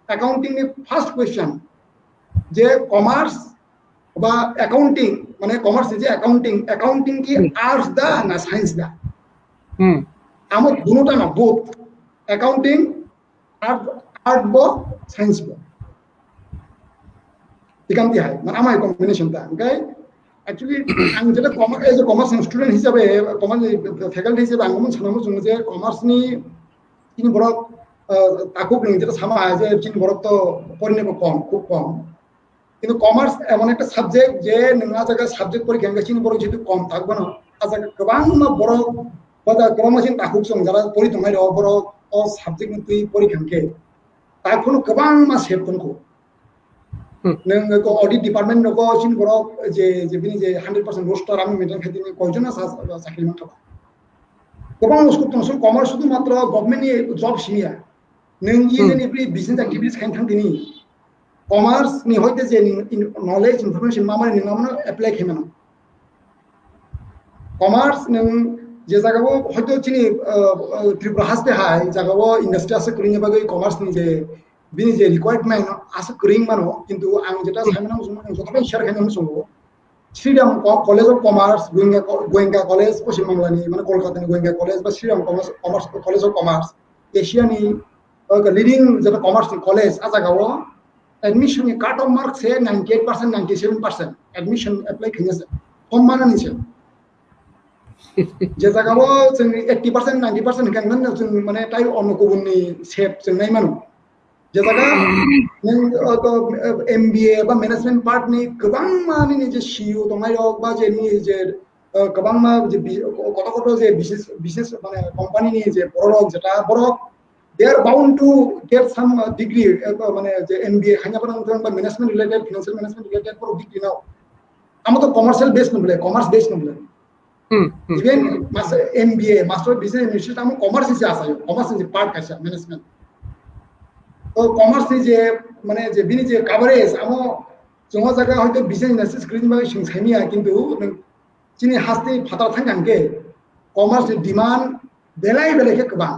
अकाउंटिंग नि फर्स्ट क्वेश्चन जे कमार्स बा अकाउंटिंग माने कमार्स जे अकाउंटिंग की आर्ट्स दा ना साइंस दा आम दुनोटा ना बोथ अकाउंटिंग आर्ट बो साइंस बो इकामति हाय माने आमाय कॉम्बिनेशन दा ओंखाय एक्चुअली आं जेटा एज ए कमार्स स्टूडेंट हिसाबै कमार्स फैकल्टी हिसाबै आं मोन सानामो जों जे कमार्स नि किनि बरक ताखुकनि जेटा सामा जे किनि बरक तो परिनेबो कम खूब कम किन्तु कमार्स एमन एक सब्जेक्ट जे नोंहा जागा सब्जेक्ट परि गंगा किनि बरक जेतु कम थाकबोनो आजा गोबां बरक बदा गोबां मासिन ताखुक जों जरा परि दंनाय बरक अ सब्जेक्ट नि परि गंगे ताखुनो गोबां मा सेबखौ नों को ऑडिट डिपार्टमेंट नको सिन बरक जे बिनि जे 100% रोस्टर आम मेंटेन खातिर कयजना साख्रि मानथाबा गोबां उसको तंसो कमार्स शुद्ध मात्र गवर्नमेंट नि जॉब सिनिया नों इजेनि प्रि बिजनेस एक्टिविटीज खाइन थांदिनि कमार्स नि होइते जे नॉलेज इनफरमेशन मामानि नङामनो एप्लाई खेमेनो कमार्स नों जे जागाबो हयतो चिनि त्रिपुरा हासते हाय जागाबो इंडस्ट्री आसे करिनि बागै कमार्स नि जे बिनि जे रिक्वायरमेंट आसे करिं मानो किन्तु आं जेटा साइमन जों जतबाय शेयर खायनो संगो Shriram college of commerce Goenka college Paschim बांग्लानि माने कलकातानि गोयंका कॉलेज बा Shriram commerce college of commerce एशियानि लीडिंग जेटा कॉमर्स कॉलेज आ जागावो एडमिशन नि कट ऑफ मार्क्स है 98% 97% एडमिशन अप्लाई खिनेसे कम मानानि से जे जागावो जों 80% 90% खांगोन जों माने टाइ अनकुबुननि सेप जों नाय मानो जे जागा नों एमबीए बा मैनेजमेंट पार्ट नि गोबां मानि जे सीईओ दंनाय बा जे नि जे गोबां मा जे कत जे बिजनेस माने कंपनी नि जे बरक जेटा बरक they are bound to get some degree माने जे एमबीए खाना पर बा management related financial management related पर डिग्री नाउ हम तो कमर्शियल बेस नबले कॉमर्स बेस नबले even master MBA master business institute हम कॉमर्स से आसायो कॉमर्स से पार्ट कैसे मैनेजमेंट तो कॉमर्स जे माने जे बिनि जे कवरेज हम जोंहा जागा हयतो बिजनेस एनालिसिस क्रिनि बागै जों सायमिया किन्तु चिनि हास्ते फाता थांगांके कॉमर्स डिमांड बेलाय बेलायके गोबां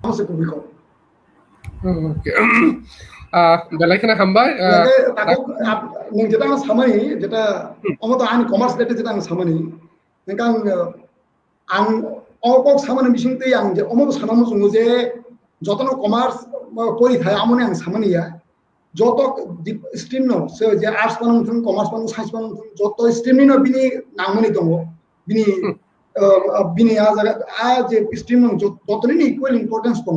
हमसे को बिको ओके बेलायखना हामबाय ताको नों जेटा सामानि जेटा अमतो आं कॉमर्स लेटे जेटा आं सामानि नोंका आं अको सामानि बिसिंते आं जे अमतो सानामो जों जे जतनो कमार्स परि थाय आमने आं सामानिया যত স্ট্রিম নো যে আর্টস বানাंथों কমার্স বানাंथों সায়েন্স বানাंथों যত স্ট্রিमनि नो बिनि नांगौनि दङ बिनि बिनि आ जे स्ट्रिम যতनि इक्वल इम्पोर्टेंस दङ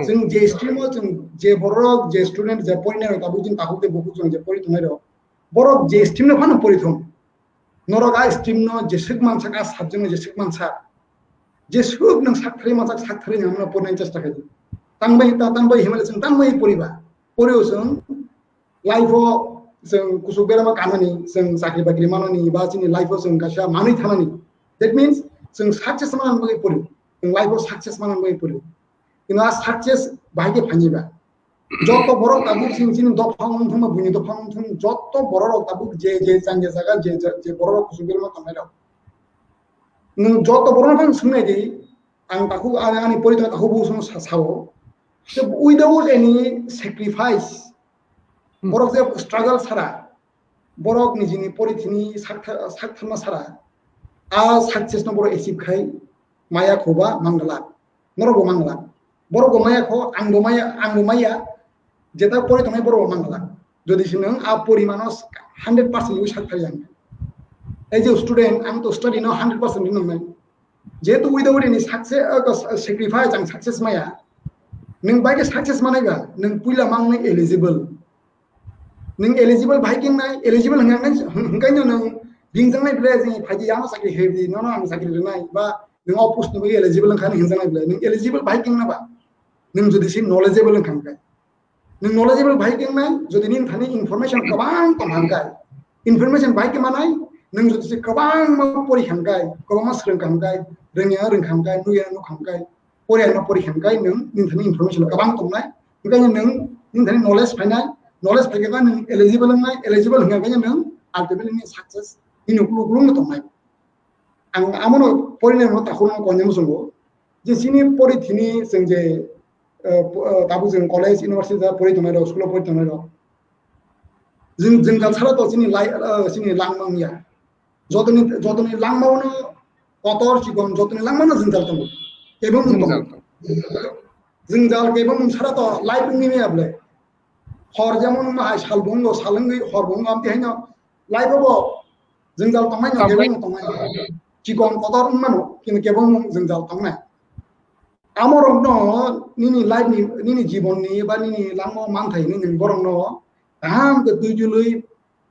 जों जे स्ट्रिमाव जों जे बरक जे स्टुडेन्ट जे फरायनाय दाबो जों ताखुकनि बुकु जों जे फरायथनाय दं बरक जे स्ट्रिमनो फानो फरायथों नरक आ स्ट्रिमनो जे सिक मानसा का साबजेक्ट जे सिक मानसा जे सुब नों साख्रि मानसा साख्रि नों फरायनाय चेष्टा खालाम तांबाय हिमालय जों तांबाय फरायबा फरायो जों लाइफआव जों कुसुक बेरामा कामानि जों साख्रि बाख्रि मावनानै बा जोंनि लाइफआव जों गासै मानै थानानै दैट मीन्स जों सक्सेस माननानै फरायो जों लाइफआव सक्सेस माननानै फरायो किन्तु आ सक्सेस बाहायके फानिबा যত বড় তাবুক সিনচিন দফাংথুম বুনি দফাংথুম যত বড় তাবুক যে যে জাঙ্গে জায়গা যে যে বড় কুসুবের মত নাইরাও নু যত বড় ফাং সুনাই দি আং তাকু আনি পরিতনা তাকু বুসুন সাও যে উইদাউট এনি স্যাক্রিফাইস বড় যে স্ট্রাগল ছাড়া বড় নিজনি পরিথিনি সাকথামা ছাড়া আ সাকসেস ন বড় এচিভ খাই মায়া খোবা মাঙ্গলা নরব মাঙ্গলা বড় মায়া খো আংবো মায়া যেটা পরে তুমি বড় মাঙ্গলা যদি নों आ परिमानस 100% ইউজ সাকথাই আং एज ए स्टूडेंट आं तो स्टडी नो 100% नंगै जेतु उइदाउट एनी सक्सेस सैक्रिफाइस आं सक्सेस माया नों बाइके सक्सेस मानायगा नों पुइला मांगनै एलिजिबल बाइकिं नाय एलिजिबल हंगायनो नों बिंजंनाय ब्ले जों फाइदि आं साख्रि हेबि न आं साख्रि रोनाय बा नों अपोस्ट नो एलिजिबल खान हिंजंनाय ब्ले नों एलिजिबल बाइकिं नाबा नों जुदि सि नलेजेबल खामगाय नों नलेजेबल बाइकिं नाय जुदि नों थानि इनफरमेशन गोबां तमांगाय इनफरमेशन बाइक मानाय नों जुदि सि गोबां मा परिखांगाय गोबां मा सोलोंखांगाय रोङिया रोंखांगाय नुया नुखांगाय परिया परिखांगाय नों थानि इनफरमेशन गोबां तमनाय ओंखायनो नों थानि नलेज फायनाय नलेज फैगोबा नों एलिजिबल होनगायनो नों आल्टिमेटलि सक्सेस इन ग्लुग्लुंग तमनाय आं आमनो परिनाय न ताखुनो कन्याम संगो जे सिनि परिथिनि जों जे ताबु जों कलेज इउनिभार्सिटी दा परिथनाय दं स्कुलाव परिथनाय दं जों गाछारा तो सिनि लांमांनिया जतनि लांमावनो कतर चिकन जतनि लांमावनो जों जालतंग केबो मुंतंग जों जाल केबो मुंसारा तो लाइफ नि आबले हर जेमन माहाय सालबंग सालंगै हरबंग आमति हैनो लाइफआव जों जाल तंनाय न केबो मुंतंनाय चिकन कतर मानो किन केबो जों जाल तंनाय आमरंनो निनि लाइफ निनि जीवननि बा निनि लांमाव मानथायनि नों बरंनो गाहाम गैजुलै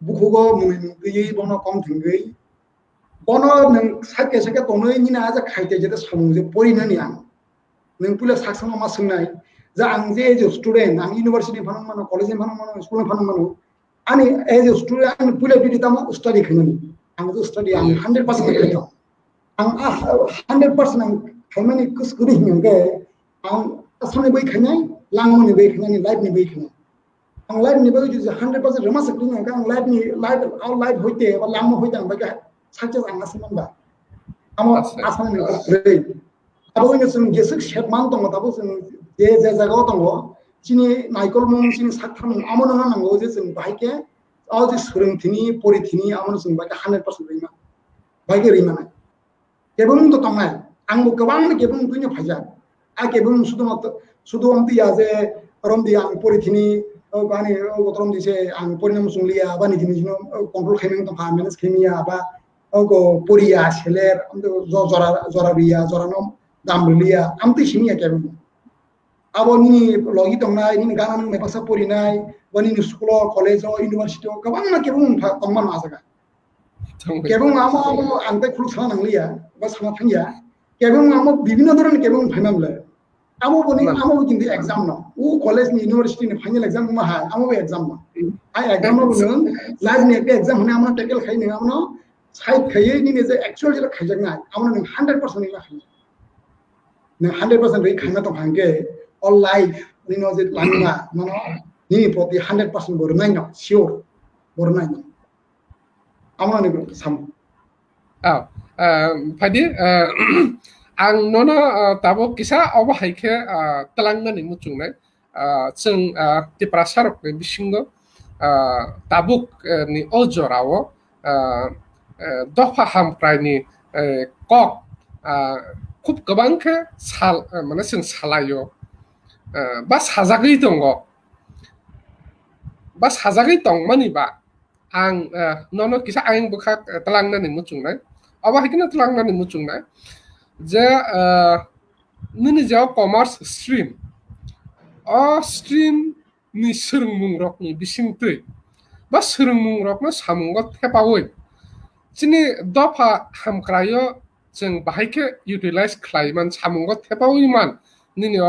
बुखुगो मुनि गैयै बनो कम थिंगै बनो नों साके साके तनै निना जा खायते जेते सामुजे परिनानि आं नों पुला साकसमा मा सोंनाय जा आं जे एज स्टुडेन्ट आं इउनिभार्सिटी फानं मानो कलेज फानं मानो स्कुल फानं मानो आनि एज स्टुडेन्ट आं पुला बिदि तामा स्टाडी खैनानि आं जो स्टाडी आं 100% खैथो आं 100% आं खायमानि कुछ गुरि हिंगे आं असने बै खैनाय लांमनि बै खैनानि लाइफनि बै खैनाय आं लाइफनि बै जुदि 100% रमा सकनि आं लाइफ होइते बा लांमो होइते आं बाय सक्सेस आं आसमनबा आम आसामनि ग्रै आबो जों गेसक सेटमान दङ दाबो जों जे जायगायाव दङ सिनि नायकल मुं सिनि साथाम आमो नङा नांगौ जे जों बायके आ जे सोलोंथिनि परिथिनि आमो जों बायके 100% रैमा बायके रैमा केबो मुं तो तंनाय आंबो गोबां केबो मुंखैनो फायजा आ केबो मुं सुदु अमतिया जे रमदि आं परिथिनि बानि गतरम दिसे आं परिनाम सुंलिया बानि दिनिनो कंट्रोल खायमें तो मेनेज खेमिया बा ओगो परिया सेलेर जरा बिया जरानो दामलिया आमति सिमिया केबो आबो नि लगी तंनाय नि गाना नों मेपासा परिनाय बनि स्कुल कलेज इउनिभार्सिटी गोबां ना केबो मुं तंमा नाजागा केबो आमो आंते खुल साना नांलिया बा साना थांया केबो आमो विभिन्न धरन केबो फाइनामले आमो बनि आमो किन्थु एग्जाम न उ कलेज नि यूनिवर्सिटी नि फाइनल एग्जाम मा हा आमो एग्जाम न आ एग्जाम न नों लाइफ नि एग्जाम होने आमो टेकल खाइ नों आमो साइड खायै नि जे एक्चुअल जे खाइजोंना आमो नों 100% नि खाइ नों 100% रै खाइना तो हांगे all life ni no जे लांगा मानो नि प्रति 100% बरनाय न सियोर बरनाय न आमो नि साम phaidi ang nono tabo kisa obo haike talangmani muchungnai जों tiprasarok ni bisingo tabuk ni ojorao dofa hampraini kok খুব गोबांखे साल माने जों सालायो बा साजागै दङ ba sajagai tongmani ba ang nono kisa ang bukak talangnani muchungnai aba hikina talangnani muchungnai je nini jao commerce stream o stream ni srungmung rokni bisingtui ba srungmung rokno samungo thepawoi chini dofa hamkrayo जों बाहायके utilize खालायमान सामुंगो थेपावैमान निनि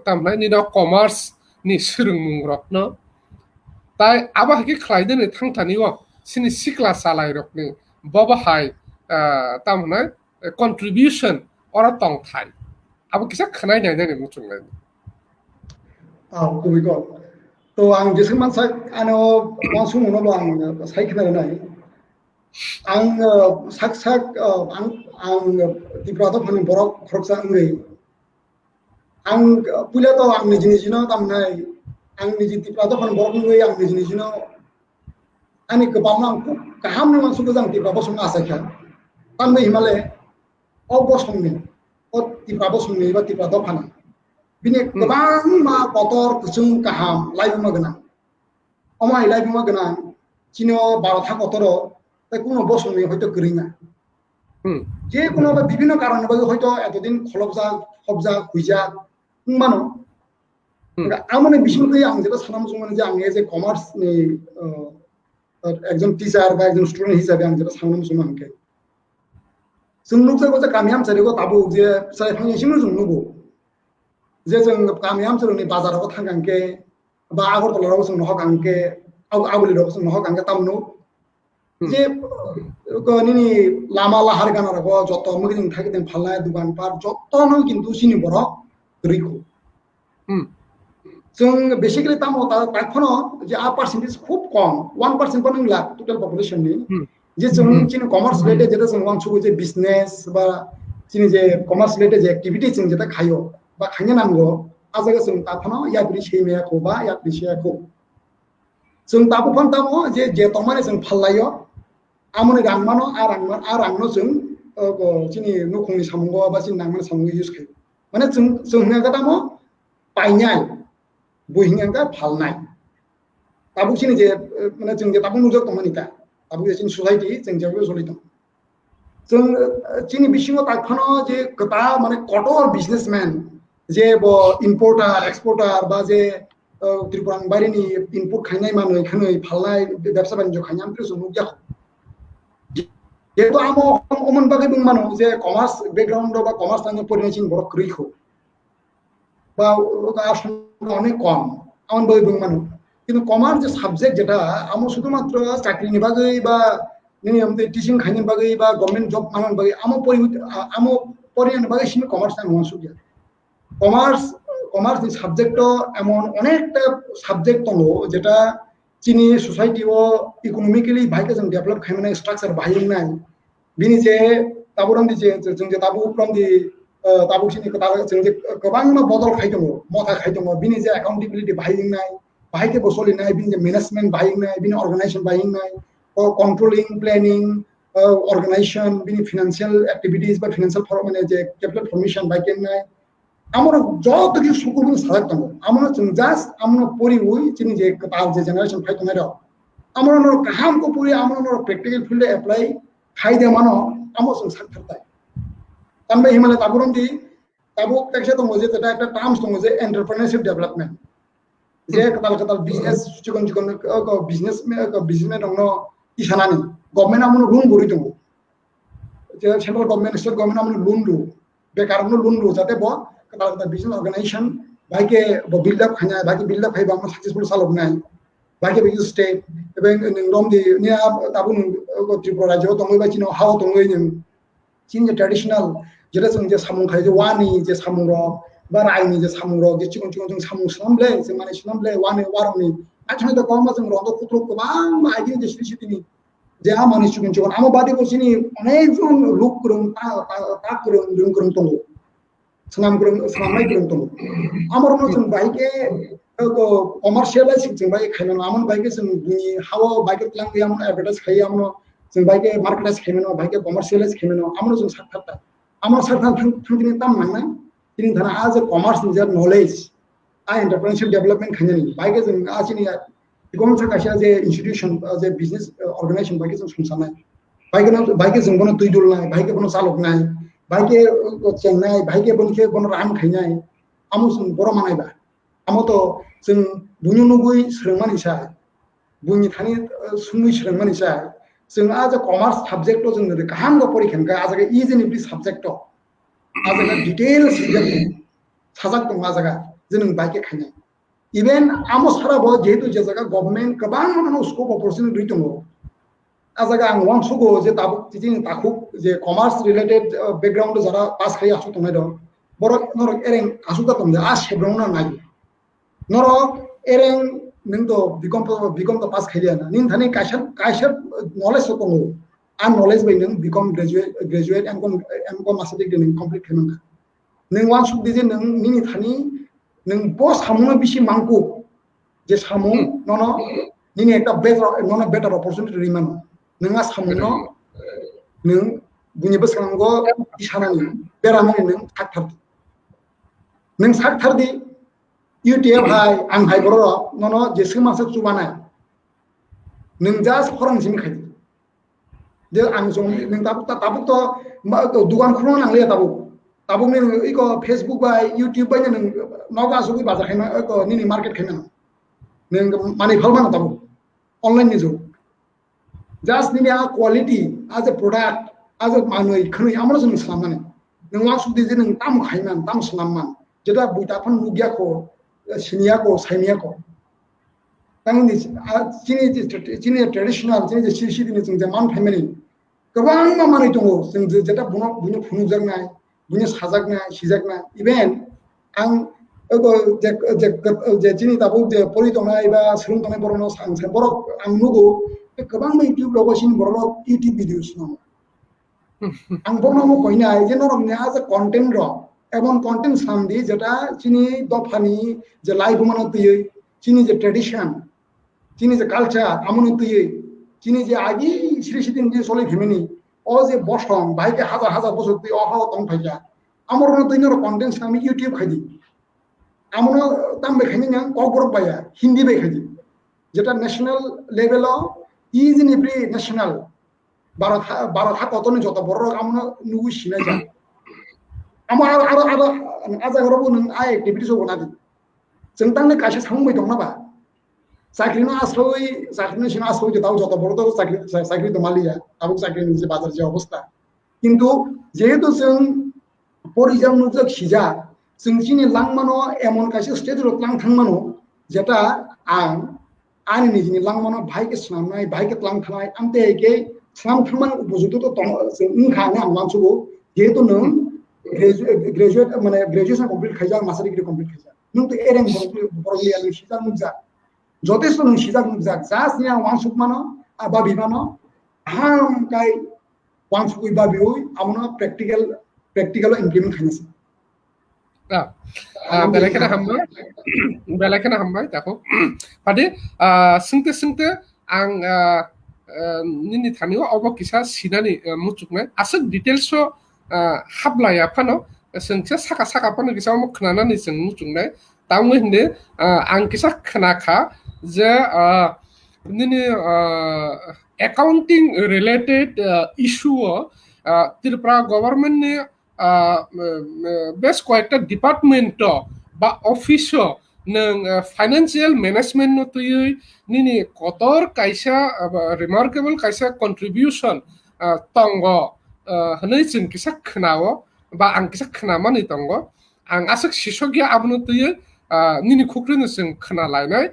तामनाय निनि commerce नि सोलोंमुं रखनो ताय आबाहायके खालायदोनो थांथानियो सिनि सिक्ला सालाय रखनि बबाहाय तामनाय contribution अरा तंथाय आबो किसा खनाय नायनाय मुचुंलाय कुबिको तो आं जेसेमान सा आनो वासुमुनो आं साइखनाय आं sak tibrado phani borok khoroksa ngai ang pula to ang niji no tamnai ang niji tibrado phani borok ngai ang niji no ani kebam ang kaham ni masuk jang tibrado sung asa kha tan bai himale obo sungni o tibrado sungni ba tibrado phani bini kebang ma kotor kusung kaham laibuma gana omai laibuma gana chino barotha kotoro তাই কোনো বসন নেই হয়তো করি না যে কোনো বিভিন্ন কারণে হয়তো এতদিন খলবজা খবজা খুইজা মানো আমনে বিশেষকৈ আং যেটা সানাম মানে যে আঙে যে কমার্স নি একজন টিচার বা একজন স্টুডেন্ট হিসাবে আং যেটা সানাম সুমানকে जों नुकसाखौ जे गामियाम सारिखौ ताबु जे साय फांसिम जों नुगो जे जों गामियाम सारनि बाजाराव थांगांके बा आगरतलाराव जों नहगांके आगुलिराव जों नहगांके तामनु जे निनि लामा लाहार गाना रगो जत मगिदिं थागिदिं फालनाय दुकान पार जतनो किन्तु सिनि बर गरिखौ जों बेसिकली तामो ताखनो जे आ परसेंटेज खूब कम 1% बो नंला टोटल पपुलेशन नि जे जों चिनि कमार्स रिलेटेड जेटा जों वांसुगो जे बिजनेस बा चिनि जे कमार्स रिलेटेड जे एक्टिविटी जों जेटा खायो बा खायनो नांगो आजागा जों ताखनो याब्रि सेमेयाखौ बा याब्रि सेयाखौ जों ताबु फन तामो जे तमाने जों फाललायो आमने रांमानो आरांनो जों चिनि नखंनि सामुंगो बा चिनि नांमानो सामुंगो यूज खायो माने जों हंगा तामो पाइनाय बहिंगा फालनाय ताबु चिनि जे माने जों जे ताबु नुजो तमानिता ताबु चिनि सोसाइटी जों जेबो सलिदों जों चिनि बिसिङाव ताखनो जे कता माने कटर बिजनेसमैन जे बो इम्पोर्टार एक्सपोर्टार बा जे त्रिपुरा बारिनि इनपुट खायनाय मानै खनै फालनाय व्यवसाय बानिज्य खायनाय आमफ्रि जों नुजा जेतो आमो अमन बागै बुंमानो जे कमार्स बैकग्राउंड बा कमार्स आंनि परिणयसिन बर क्रिखौ बा आसम अनेक कम आमन बागै बुंमानो किन्तु कमार्स जे सब्जेक्ट जेटा आमो शुधुमात्र चाकरिनि बागै बा निनि हमते टीचिंग खायनि बागै बा गवर्नमेंट जब मानन बागै आमो परिणय बागै सिनि कमार्स आं मनसुगिया कमार्स नि सब्जेक्ट एमन अनेकटा सब्जेक्ट दङ जेटा चिनि सोसाइटी इकोनॉमिकली भाइके जों डेभलप खालामनाय स्ट्राक्चार बाहायनाय बिनि जे ताबुरामनि जे जों जे ताबुफ्रामनि ताबुसिनि जों जे गोबां बदल खायदों मथा खायदों बिनि जे एकाउन्टेबिलिटी बाहायनाय बाहायके बसलिनाय बिनि जे मैनेजमेंट बाहायनाय बिनि अर्गेनाइजेशन बाहायनाय कंट्रोलिंग प्लानिंग अर्गेनाइजेशन बिनि फाइनेंशियल एक्टिविटीज बा फाइनेंशियल माने जे कैपिटल फॉर्मेशन बाहायनाय आमरो जत कि सुकुबुं सालाक दङ आमरो जों जास्ट आमनो परि हुई चिनि जे कताल जे जनरेशन फाइतनाय र आमरो न काहाम को पुरी आमरो न प्रैक्टिकल फील्ड अप्लाई खायदे मानो आमो जों साखथारताय तानबे हिमालय ताबुरमदि ताबु तेक्से दङ जे जेटा একটা टार्म्स दङ जे एंटरप्रेन्योरशिप डेवलपमेंट जे कताल बिजनेस चिकन बिजनेसमेन दङ इसानानि गभर्नमेंट आमनो रुम बरि दङ जे सेंट्रल गभर्नमेंट स्टेट गभर्नमेंट आमनो लोन दु बेकारनो लोन दु जाते बो कताल बिजनेस ऑर्गेनाइजेशन बाइके बिल्ड अप खाना बाइके बिल्ड अप खायबा आमनो सक्सेसफुल सालबनाय बाइके बिजनेस स्टेट एबें नोंरमदि नि ताबु त्रिपुरा राज्यो दङै बाचिनो हाव दङै नों चिनि ट्रेडिशनल जेटा जों जे सामुं खाय जे वानि जे सामुं र बा रायनि जे सामुं र जे चिकन जों सामुं सनब्ले जों माने सनब्ले वानि वारनि आथनै द कमा जों रंद कुत्रु गोबां आइदि जे सिसिटिनि जे आ माने चिकन आमो बादि बसिनि अनेक जों लुक करम ता करम जों करम दङ संनाय गोरों दङ आमरनो जों बाइके कमार्शियलाइज जों बाइके खायनो आमन बाइके जों बुनि हाव बाइके प्लान गैयामोन एडभार्टाइज खायो आमनो जों बाइके मार्केटाइज खायनो बाइके कमार्शियलाइज खायनो आमनो जों साखथारता आमनो साखथार थांदिनि ताम मानना दिनि धाना आज कमार्स नि जे नॉलेज entrepreneurship development खाने बाइक जों आज नहीं इकोन सा कैसा जे institution जे business organization बाइक जों संसारनाय बाइक जों बनो तुई डुलनाय बाइक बनो चालकनाय बाइक चेंनाय बाइक बनके बनो राम खायनाय आमो जों बर' मानायबा आमो तो जों बुनु नुगुइ सोलोंमानि सा बुनि थानि सुमुइ सोलोंमानि सा जों आज कमार्स सब्जेक्ट तो जों गाहाम गो परिखेनका आज के इजि नि सब्जेक्ट तो आज के डिटेल सब्जेक्ट दं साजाक दं आज के जों बाइक खायनाय इवेन आमो साराबो जेहेतु जे जगह गवर्नमेंट गोबां मानो स्कोप अपॉर्चुनिटी दङ आज आं वांसुगो जे ताबुक तिथिं ताखुक जे कमार्स रिलेटेड बैकग्राउंड जरा पास खाय आसु तंनाय दं बर नर एरें आसु दा तंदे आ सेब्रावना नाय नर एरें नों तो बिकम तो पास खायलिया ना निन थानि कायसा नॉलेज दङ आ नॉलेज बाय नों become graduate MCom master degree नों कंप्लीट खालामना नों वांसुग दिजे नों निनि थानि नों बो सामुनो बिसि मांकु जे सामु ननो निनि एकटा बेटार अपॉर्चुनिटी रिमान नोंहा सामुनो नों बुनिबो सांगो इसानानि बेरामानि नों थाकथार नों साकथारदि यूटीएफ हाय आं हाय बर' ननो जेसो मासो चुबानाय नों जास्ट फरांसिम खाय जे आं जों नों ताबुक तो दुकान खुनो नांले ताबुक नों इको फेसबुक बाय यूट्यूब बाय नों नगा सुगि बाजार खायना निनि मार्केट खायना नों माने फालमाना ताबुक ऑनलाइन नि जो जास्ट निनि आ क्वालिटी आज ए प्रोडक्ट आज ए मानै खनै आमरो जों सामनानै नों वा सुदि जे नों ताम खायना ताम सलाममान जेटा बुइताफन मुगियाखौ सिनियाखौ साइनियाखौ तांनि चिनि ट्रेडिशनल चिनि सिसिदिनि जों जे मान फेमिलि गोबां मामानै दङ जों जेटा बुनो फुनुजागनाय बुनो साजागनाय सिजागनाय इभेन आं जे चिनि ताबु जे परि दंनाय बा सोलों दंनाय बर'नो सांसे बर' आं नुगौ गोबां यूट्यूब लगासिन बर' यूट्यूब भिडिअस दङ आं बर'नो कइनाय जे नरमने आज कन्टेन्ट र एमन कन्टेन्ट सामदि जेटा चिनि दफानि जे लाइफ मानो तयै चिनि जे ट्रेडिशन चिनि जे कालचार आमनो तयै चिनि जे आगि सिरिसिदिन जे सले फेमिनि ओ जे बसं बाइके हाजार हाजार बसर तै अहा तंग फाइजा आमरनो तैनो कन्टेन्ट सामि यूट्यूब खायदि आमनो ताम बेखायनि नों कबर बाया हिंदी बेखायदि जेटा national level is in every national Bharat हाकतनि जत बर' आमनो नुगु सिनाय जा आमार आरो आजागराबो नों आ एक्टिविटीज बनादि जों तांने कासे सांबाय दं नाबा साख्रिनो साख्रिनो सिना आस्रय जे दाव जत बर' तो साख्रि तो मालिया आबु साख्रिनि जे बाजार जे अवस्था किन्तु जेहेतु जों परिजाम नुजक सिजा जों चिनि लांमानो एमन कासे स्टेज रत लां थांमानो जेटा आंनि निजिनि लांमानो भाइके स्नामनाय भाइके लां थानाय आमते एके स्नाम थांमान उपजुक्त तो जों उनखाने आं मानसुगो जेहेतु नों ग्रेजुएट माने ग्रेजुएशन कंप्लीट खायजा मास्टार डिग्री कंप्लीट खायजा नों तो एरें बर'लिया नों सिजा मुजा जथेस्थ नों सिजा मुजा जास्ट निया वांसुकमानो आबा बिमानो हाम काय वांसुकुइ बा बिउइ आमनो प्रेक्टिकल इमप्लिमेंट खायनोसै बेलायखौनो हामबाय दाखौ फादि सोंते आं निनि थानियाव अबा किसा सिनानि मुचुकनाय आसक डिटेल्स हाबलाया फानो सोंसे साका फानो किसा खोनानानै जों मुचुकनाय तामो हिंदे आं किसा खोनाखा जे निनि एकाउंटिंग रिलेटेड इशू त्रिपुरा गवर्नमेंटनि बेस कयेक्टा डिपार्टमेंट बा ऑफिस नों फाइनेंशियल मैनेजमेंट नो तुयै निनि कतर कायसा रिमार्केबल कायसा कंट्रीब्यूशन तंगो हनै जों किसा खोनावो बा आं किसा खोनामानि तंगो आं आसक सिसगिया आबनो तुयै निनि खुख्रिनो जों खोनालायनाय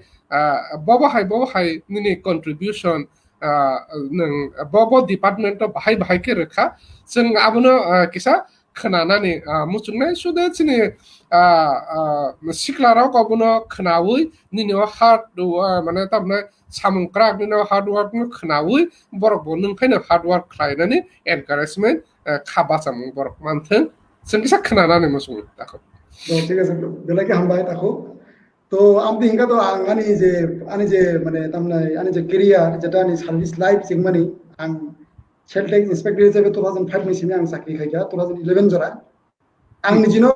बबाहाय निनि कंट्रीब्यूशन नों बबो डिपार्टमेंट बाहाय के रोखा जों आबनो किसा खोनानानै मुचुकनाय सुदे चिनि सिक्लाराव गावनो खोनावै निनियाव हार्ड माने तारमाने सामुंक्रा निनियाव हार्ड वर्क खोनावै बरक नोंखायनो हार्ड वर्क खालायनानै एनकारेजमेन्ट खाबा सामुं बरक मानथों जों किसा खोनानानै मुचुक दाखौ ठीक है बेलाके हामबाय दाखौ तो आम दिंगा तो आनी जे माने तामने आनी जे करियर जेटा आनी सर्विस लाइफ जिंगमानि आं सेल टैक्स इंस्पेक्टर हिसाबै 2005 नि सिम साख्रि खायगा 2011 जरा आं निजिनो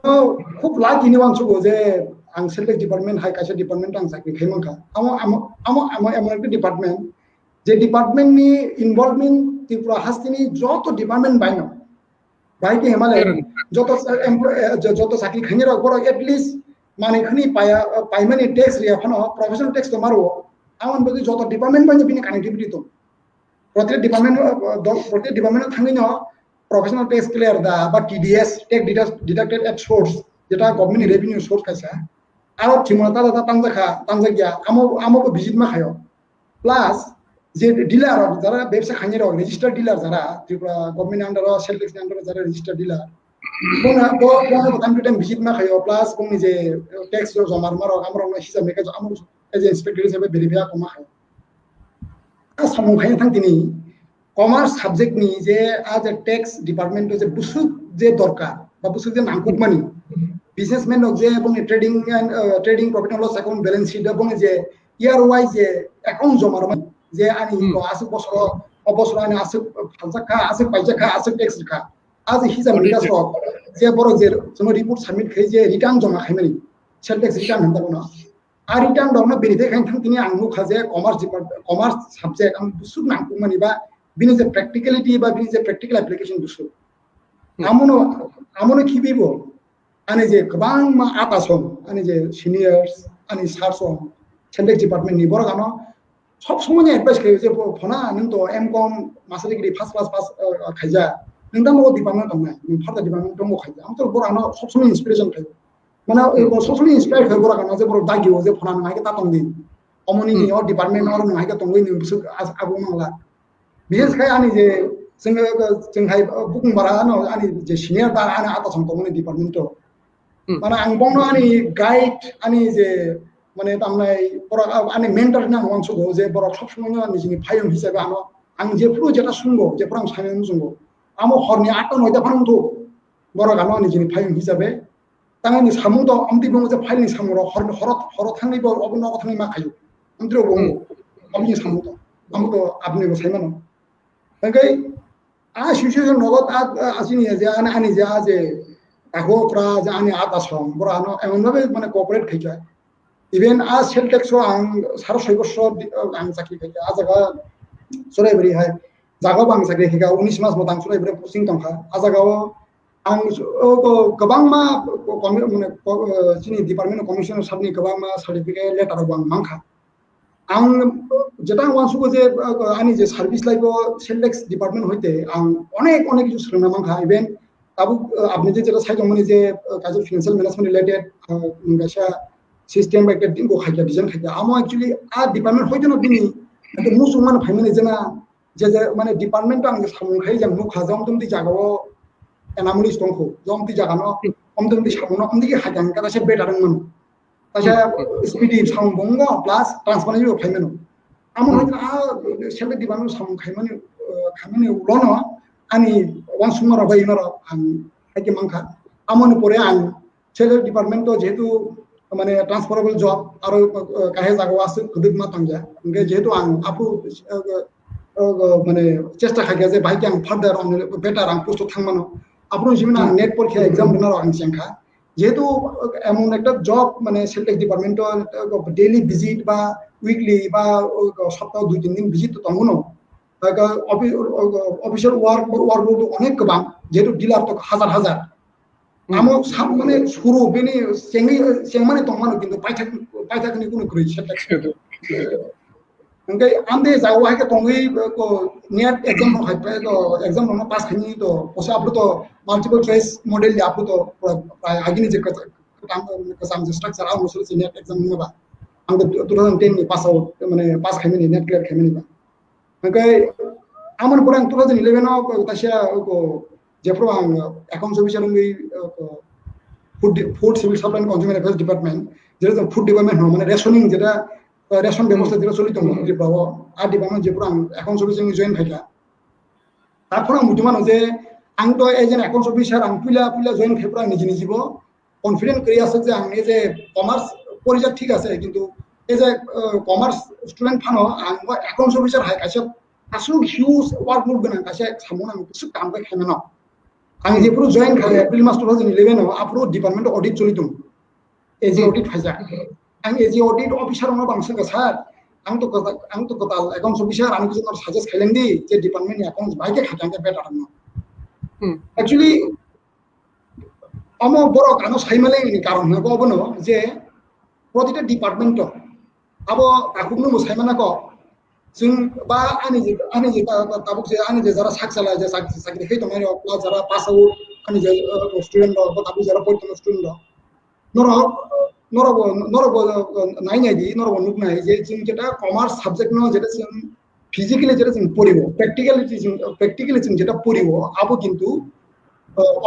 खूब लाखिनि वांसुगो जे ang select department hai kaisa department ang sakri khaimangka amo emon ekta department je department ni involvement Tripura hastini joto department baino baike hemale joto sakri khaini rok boro at least mane khni paimani tax ria phano professional tax to maro amon bodi joto department baino bini connectivity to protek department thangi no professional tax clear da ba TDS tax deducted at source jeta government revenue source kaisa aro thimata da tangja amo ko visit ma khayo plus যে dealer যারা ব্যবসা খাইনি rock registered dealer যারা Tripura government under sell tax under যারা registered dealer বনা time to time visit মা খাইও plus কোন যে ট্যাক্স জমার মারক আমরা হিসাব মেকা আমর এজ ইন্সপেক্টর হিসেবে ভেরিফাই কমা খাই সমু খাই থাং তিনি কমার্স সাবজেক্ট নি যে আজ ট্যাক্স ডিপার্টমেন্ট যে বুসু যে দরকার বা বুসু যে নাংকুক মানি বিজনেসম্যান যে এবং trading profit and loss account balance sheet এবং যে ইয়ার ওয়াইজ যে অ্যাকাউন্ট জমার মানি যে আনি আসে বছর আনি আসে ফালজাকা আসে পাইজাকা আসে ট্যাক্স কা আজ হিসাব নিকাশ যে বড় যে কোনো রিপোর্ট সাবমিট খাই যে রিটার্ন জমা খাইমানি সেল ট্যাক্স রিটার্ন হন্তা না আর রিটার্ন দরনা বেরিতে খাই থাং তিনি আংনু খাজে কমার্স সাবজেক্ট আম বুসু নাংকু মানি বা বিনি যে প্র্যাকটিক্যালিটি বা বিনি যে প্র্যাকটিক্যাল অ্যাপ্লিকেশন বুসু আমনো খিবিব আনি যে গোबां मा आतासम आनि जे सिनियर्स आनि सारसम सेल टैक्स डिपार्टमेंट नि बड़ गानो सब समय एडभाइस खायो जे फना नों तो MCom master degree first class pass खाइजा नों दा मो डिपार्टमेंट दंना नों फार्स्ट डिपार्टमेंट दंगो खाइजा आम तो बड़ानो सब समय इन्सपिरेशन खायो माने सब समय इन्सपायर खायो बड़ा गानो जे बड़ दागियो जे फना नङाके ता तंदि अमनि नि और डिपार्टमेंट और नङाके तंगै नों बिसु आबु मांगला बिहेस खाय आनि जे जोंहाय बुकुं बारानो आनि जे सिनियर दा आनि आतासम तंगनि डिपार्टमेंट तो माने आं बंनो आनि गाइड आनि जे माने तामनाय बरा आनि मेंटर ना वानसुगो जे बरा सब समय आनि जिनि फायम हिसाबै आं जेफ्रु जेटा सुंगो जेफ्रु आं सायन सुंगो आमो हरनि 8टा 9टा फानंगो बरा गानो आनि जिनि फायम हिसाबै तांनि सामु द आमति बंगो जे फाइलनि सामु र हर थांनि ब अबन नग थांनि मा खायो आमत्रो बंगो आमनि सामु द आमतो आपनिबो सायमानो तंगै आ सिचुएशन नगत आसिनि जे आनि जे आ जे आगोफ्रा जे आनि आतासम बरा आनो एमनबे माने कोऑपरेट खायजा इवेन आज सेल टैक्स आं 6.5 বছর आं চাকরি খাইয়া आ जागा सराइबरी हाय जागा बां साख्रि खायगा 19 मास मतां सराइबरी पोस्टिं दंखा आ जागाव आं गोबां मा माने जोंनि डिपार्टमेन्ट कमिशनार साबनि गोबां मा सार्टिफिकेट लेटार बां मांखा आं जेटा वानसुगो जे आनि जे सार्भिस लाइबो सेल टैक्स डिपार्टमेंट हइते आं अनेक কিছু सोलोंना मांखा इवेन आबु आपनि जे जेटा साइड माने जे काजो फाइनेंशियल मैनेजमेंट रिलेटेड गायसा सिस्टेम बाय दिन को खाइया डिजाइन खाइया आमो एक्चुअली आ डिपार्टमेंट होइतनो बिनि के मुसु मान फाइमाने जना जे माने डिपार्टमेंट आं सामु खाइ जम नु खाजाम तुम दि जागाव एनामलिस दंखो जम दि जागानो हम तुम दि सामुनो हम दि खाजाम का से बेटार मन ताजा स्पीडी साउंड बंगो प्लस ट्रांसफारमेन्ट फाइमानो आमो होइतनो आ सेल डिपार्टमेंट सामु खाइमाने उलोनो आनि वान सुमार बाय नर आं हाइके मांखा आमोनो परे आं सेल डिपार्टमेंट तो जेतु माने ट्रांसफारेबल जॉब आरो काहे जागाव आसो गदिक मा तंजा ओंगे जेतु आं आपु माने चेष्टा खाइया जे बाइक आं फर्दर आं बेटार आं पोस्ट थांमानो आपु जिमिना नेट परीक्षा एग्जाम दिनार आं सिंखा जेतु एमन एकटा जॉब माने sale tax department daily visit बा वीकली बा सप्ताह 2-3 दिन विजिट तंगुनो ऑफिशियल वर्क अनेक गोबां जेतु डिलार तो हजार आमो साम माने सुरु बेनि सेंमाने तंमानो किन्तु पाइथाकनि कुनु ग्रेड सेटलेक्स ओंगे आंदे जाव हाके तंगै को नेट एग्जाम न हाइपे तो एग्जाम न पास खनि तो पसा आपलो तो मल्टीपल चॉइस मॉडेल ले आपलो तो प्राय आगिनि जे कसाम जे स्ट्रक्चर आ मुसुल से नेट एग्जाम नबा आं 2010 नि पास आउट माने पास खाइमिनि नेट क्लियर खाइमिनि बा ओंगे आमन पुरां 2011 आव तासिया को जेफ्रो आं अकाउंट्स ऑफिसर नंगै food civil supply and consumer affairs department जेरा फूड डिपार्टमेंट माने रेशनिंग जेरा रेशन व्यवस्था जेरा चलि दं जेब्राव आ डिपार्टमेंट जेफ्रो आं अकाउंट्स ऑफिसर नि जॉइन खाइला तारफोर आं मुदिमानो जे आं तो एज एन अकाउंट्स ऑफिसर आं पिला जॉइन खाइफ्रा निजि निजिबो कॉन्फिडेंट करियासो जे आं एज ए कॉमर्स परिजा ठीक आसे किन्तु एज ए कॉमर्स स्टूडेंट फानो आं अकाउंट्स ऑफिसर हाय कासे आसु हिउज वर्कलोड गोनां कासे सामोन आं बिसु काम बाय खाइमानो आं जेफ्रो जॉइन खाले एप्रिल मास 2011 आव आपरो डिपार्टमेंट ऑडिट चलि दं एजी ऑडिट फाइजा आं एजी ऑडिट ऑफिसर नो बांसिन का सार आं तो कताल अकाउंट्स ऑफिसर आं किसी सजेस्ट खाइलेंदी जे डिपार्टमेंट अकाउंट्स बाइके खातांगे बेटा रंग एक्चुअली अमो बरो कानो साइमले नि कारण न बनो जे प्रतिटा डिपार्टमेंट अब ताखुकनो साइमाना को जों बा आनि जे ताबुक जे आनि जे जरा साक्साला जे साक्रि हे दंनाय अप्ला जरा पासआव आनि जे स्टुडेंट बा ताबुक जरा पयतन स्टुडेंट नरब नायनायदि नरब नुनाय जे जों जेटा कमार्स सब्जेक्ट नो जेटा जों फिजिकली जेटा जों पढ़िबो प्रेक्टिकली जों जेटा पढ़िबो आबो किन्तु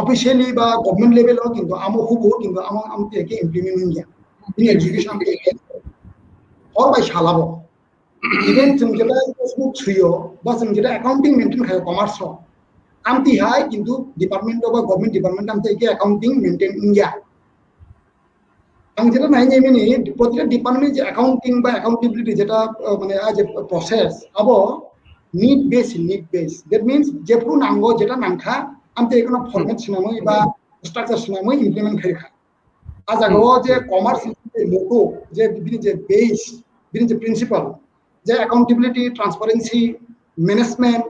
ऑफिशियली बा गवर्नमेंट लेवल हो किन्तु आमो हुबो किन्तु आम के इम्प्लीमेंट गया इन एजुकेशन के और बाय शालाबो इवेन जों जेटा फेसबुक छुयो बा जों जेटा अकाउंटिंग मेंटेन खायो कमार्स हो आमति हाय किन्तु डिपार्टमेंट बा गवर्नमेंट डिपार्टमेंट आमते के अकाउंटिंग मेंटेन गया आं जेटा नायनाय मिनि प्रतिटा डिपार्टमेंट जे अकाउंटिंग बा अकाउंटेबिलिटी जेटा माने आज प्रोसेस आबो नीड बेस दैट मीन्स जेफ्रु नांगो जेटा नांखा आमते एकनो फॉर्मेट सिनामै बा स्ट्रक्चर सिनामै इम्प्लीमेंट खायखा आजागो जे कमार्स लोगो जे बिनि जे बेस बिनि जे प्रिंसिपल जे अकाउंटेबिलिटी ट्रांसपेरेंसी मैनेजमेंट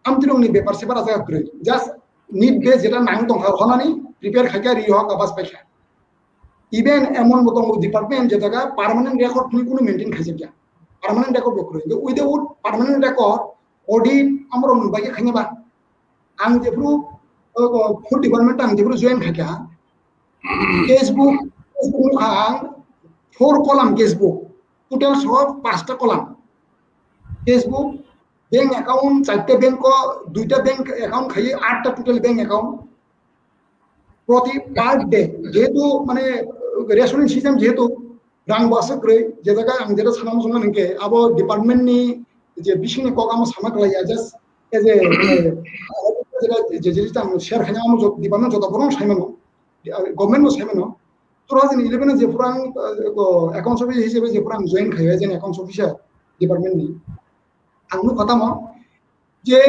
आमतिरंनि पेपर से बारा जागा ग्रै जस्ट नीड बेस जेटा नांग दंखा हनानै प्रिपेयर खायखा रियो काबास पाइखा इवेन एमन मतो डिपार्टमेंट जेटा परमानेंट रेकर्ड नि कोनो मेंटेन खायसे गया परमानेंट रेकर्ड बक्रो विदाउट परमानेंट रेकर्ड ऑडिट हमरो नुबाय खायनोबा आं जेफ्रु फुड डिपार्टमेंट आं जेफ्रु जॉइन खायखा केसबुक आं 4 कॉलम केसबुक टोटल सब 5टा कॉलम केसबुक बैंक अकाउंट 4टा बैंक को 2टा बैंक अकाउंट खायो 8टा टोटल बैंक अकाउंट प्रति पर डे जेहेतु माने रेशनिंग सिस्टम जेहेतु रां बासक्रै जे जायगा आं जेटा सानाम संगा नके अब डिपार्टमेंट नि जे बिसिनि कगाम सामक लाया जस्ट एज ए माने जे जेटा शेयर खाना हम डिपार्टमेंट जता बरं साइमनो गवर्नमेंट नो साइमनो 2011 जे पुरां अकाउंट्स ऑफिसर हिसाबै जे पुरां जॉइन खायो जे अकाउंट्स ऑफिसर डिपार्टमेंट नि आंनो खतम जे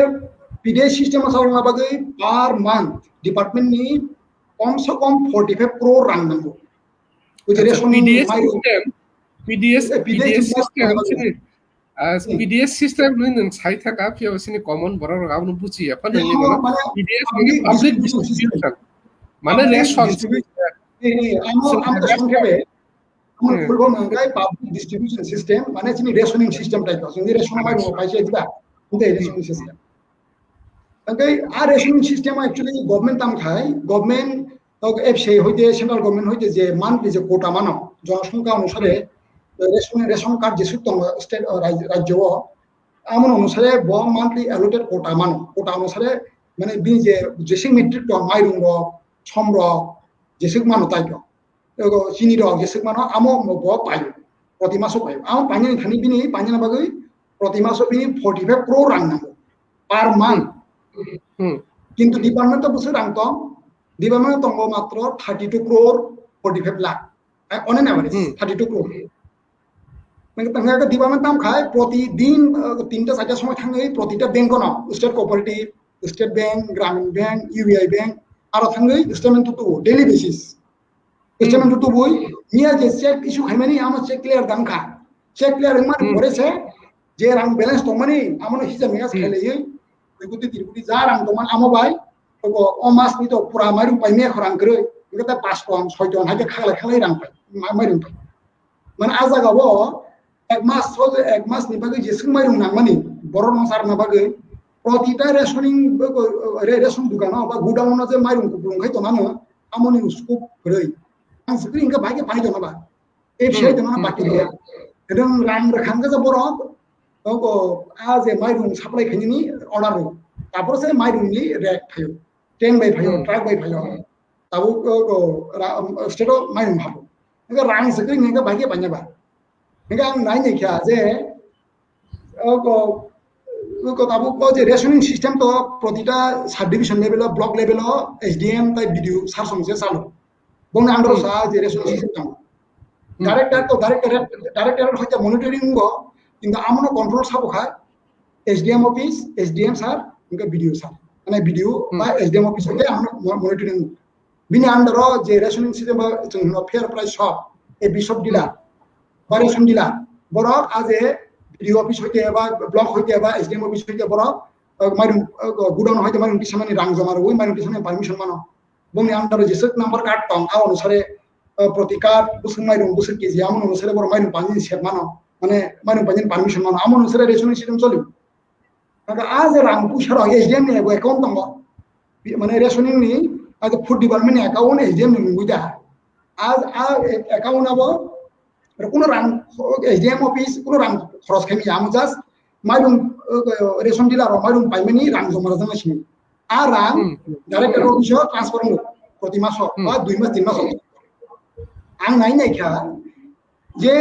पीडीएस सिस्टम सावना बागै पर मंथ डिपार्टमेंट नि कम से कम 45 करोड़ रां नांगौ PDS system नों साइ थाका फियावसिनि कमन बर गावनो बुजिया फा नोंनि माने PDS माने पब्लिक डिस्ट्रीब्यूशन माने रेशन आम तो संखेबे हम फुल फॉर्म है पब्लिक डिस्ट्रीब्यूशन सिस्टम माने जोंनि रेशनिंग सिस्टम टाइप जोंनि रेशन माइ दङ पाइसे दिबा उन्दै रेशनिंग सिस्टम ओंखाय आ रेशनिंग सिस्टम एक्चुअली गवर्नमेंट ताम खाय गवर्नमेंट एफसीआई होइते सेंट्रल गवर्नमेंट होइते जे मान्थलि जे कोटा मानो जनसंख्या अनुसारे रेशन कार्ड जे दङ स्टेट राज्य आमन अनुसारे ब मान्थलि एलोटेड कोटा मानो कोटा अनुसारे माने बि जे जेसे मेट्रिक टन माइरं रो सम रो जेसे मानो ताइको चिनी रो जेसे मानो आमो ब पायो प्रति मासो पायो आम पानि थानि बिनि पानि बागै प्रति मासो बिनि 45 करोड़ रां नांगौ पर मान्थ किन्तु डिपार्टमेंट बोसोर रां तो डिपार्टमेंट दङ मात्र 32 crore 45 lakh on an average 32 crore नों तंगा डिपार्टमेंट नाम खाय प्रतिदिन 3टा 4टा समय थाङै प्रतिटा बैंक न state cooperative state bank Gramin bank UBI bank आरो थाङै statement to daily basis statement to बय निया जे चेक इशू खायमानि आम चेक क्लियर दांखा चेक क्लियर मान परेसे जे रां बैलेंस दंमानि आमनो हिसाब मेगास खायलायै दुगुति तिरगुति जा रां दंमान आमो बाय ओ मास नि तो पुरा माइरं पाइमे खरां गरै इगता 5 टन 6 टन हाके खालाय रां पाइ माइरं पाइ माने आजागावो एक मास नि बागै जेसं माइरं नांमानि बर' नसार ना बागै प्रतिटा रेशनिंग रेशन दुकान बा गुडाउन जे माइरं बुंखाय दनानो आमनि स्कोप गरै आं स्क्रीन का भागे पाइ दना बा एफसीआई दना बाकी गया एकदम रां रखांगा जे बर' ओ आ जे माइरं साप्लाय खायनि अर्डार रो तापर से माइरं नि रेट थायो टें बाय फायो ट्राक बाय फायो ताबो स्टेट माइरं भाबो इगा रां स्क्रीन इगा भागे पाइबा इगा आं नायनि क्या जे ताबो को जे रेशनिंग सिस्टम तो प्रतिटा sub division level block level SDM type video सारसं से चालू बंग आंध्र सा जे रेशनिंग सिस्टम डायरेक्टर होइता मॉनिटरिंग गो किंतु आमनो कंट्रोल साबखा एसडीएम ऑफिस एसडीएम सर इनका वीडियो सर माने वीडियो बा एसडीएम ऑफिस होते आमनो मॉनिटरिंग बिनि आन्दाराव जे रेशनिं सिस्टेम जों फेयर प्राइस शप ए बिशप डिलार बा रेशन डिलार बरक आज ए भिडिअ अफिस हইতে বা ব্লক হইতে বা এসডিএম অফিস হইতে বরক মাইরুম গুডাউন হইতে মাইরুম কিসামানি রাং জমা রই মাইরুম কিসামানি পারমিশন মানো বংনি আন্দারাव जेसो नाम्बार कार्ड दं आ अनुसारे प्रति कार्ड बुसुं माइरुम बुसुं केजि आमन अनुसारे बर माइरुम पानि सेट मानो माने माइरुम पानि पारमिशन मानो आमन अनुसारे रेशनिं सिस्टेम चलि नाका आज रां पुइसा रह एसडिएम नि एकाउन्ट दं माने रेशनिं नि आज फुड डिपार्टमेंट नि एकाउन्ट एसडिएम नि मुगुदा आज आ एकाउन्ट आबो কোনো রাং এসডিএম অফিস কোনো রাং খরচ খাইনি আমি জাস্ট মাইরুম রেশন ডিলার মাইরুম পাইমেনি রাং জমা জানাইছি আর রাং ডাইরেক্টর অফিসে ট্রান্সফার হলো প্রতি মাস বা 2 মাস 3 মাস আং নাই নাইখা যে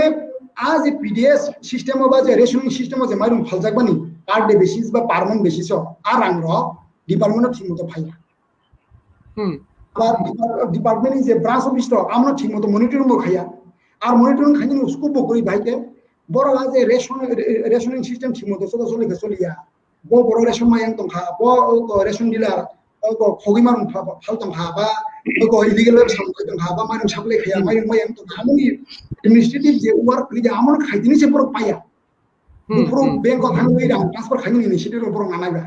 আজ পিডিএস সিস্টেম বা যে রেশনিং সিস্টেম যে মাইরুম ফালজাকবানি পার ডে বেসিস বা পার মান্থ বেসিস আর রাং র ডিপার্টমেন্ট ঠিকমতো ফাইয়া আর ডিপার্টমেন্ট যে ব্রাঞ্চ অফিস তো আমরা ঠিকমতো মনিটরিং খাইয়া আর মনিটরিং খাইনি उसको বকরি ভাইকে বড় আছে রেশনিং সিস্টেম ঠিকমতো চলিয়া বড় রেশন মাইয়াং তংখা রেশন ডিলার খগিমার ফালতং হাবা ইলিগেল সামথং হাবা মাইরুম সাপ্লাই খাইয়া মাইরুম মাইয়াং তংখা আমনি এডমিনিস্ট্রেটিভ যে ওয়ার্ক লিজা আমন খাইদিনি সে বড় পাইয়া পুরো ব্যাংক থাঙ্গি রাং ট্রান্সফার খাইনি ইনিশিয়েটিভ বড় নানাইবা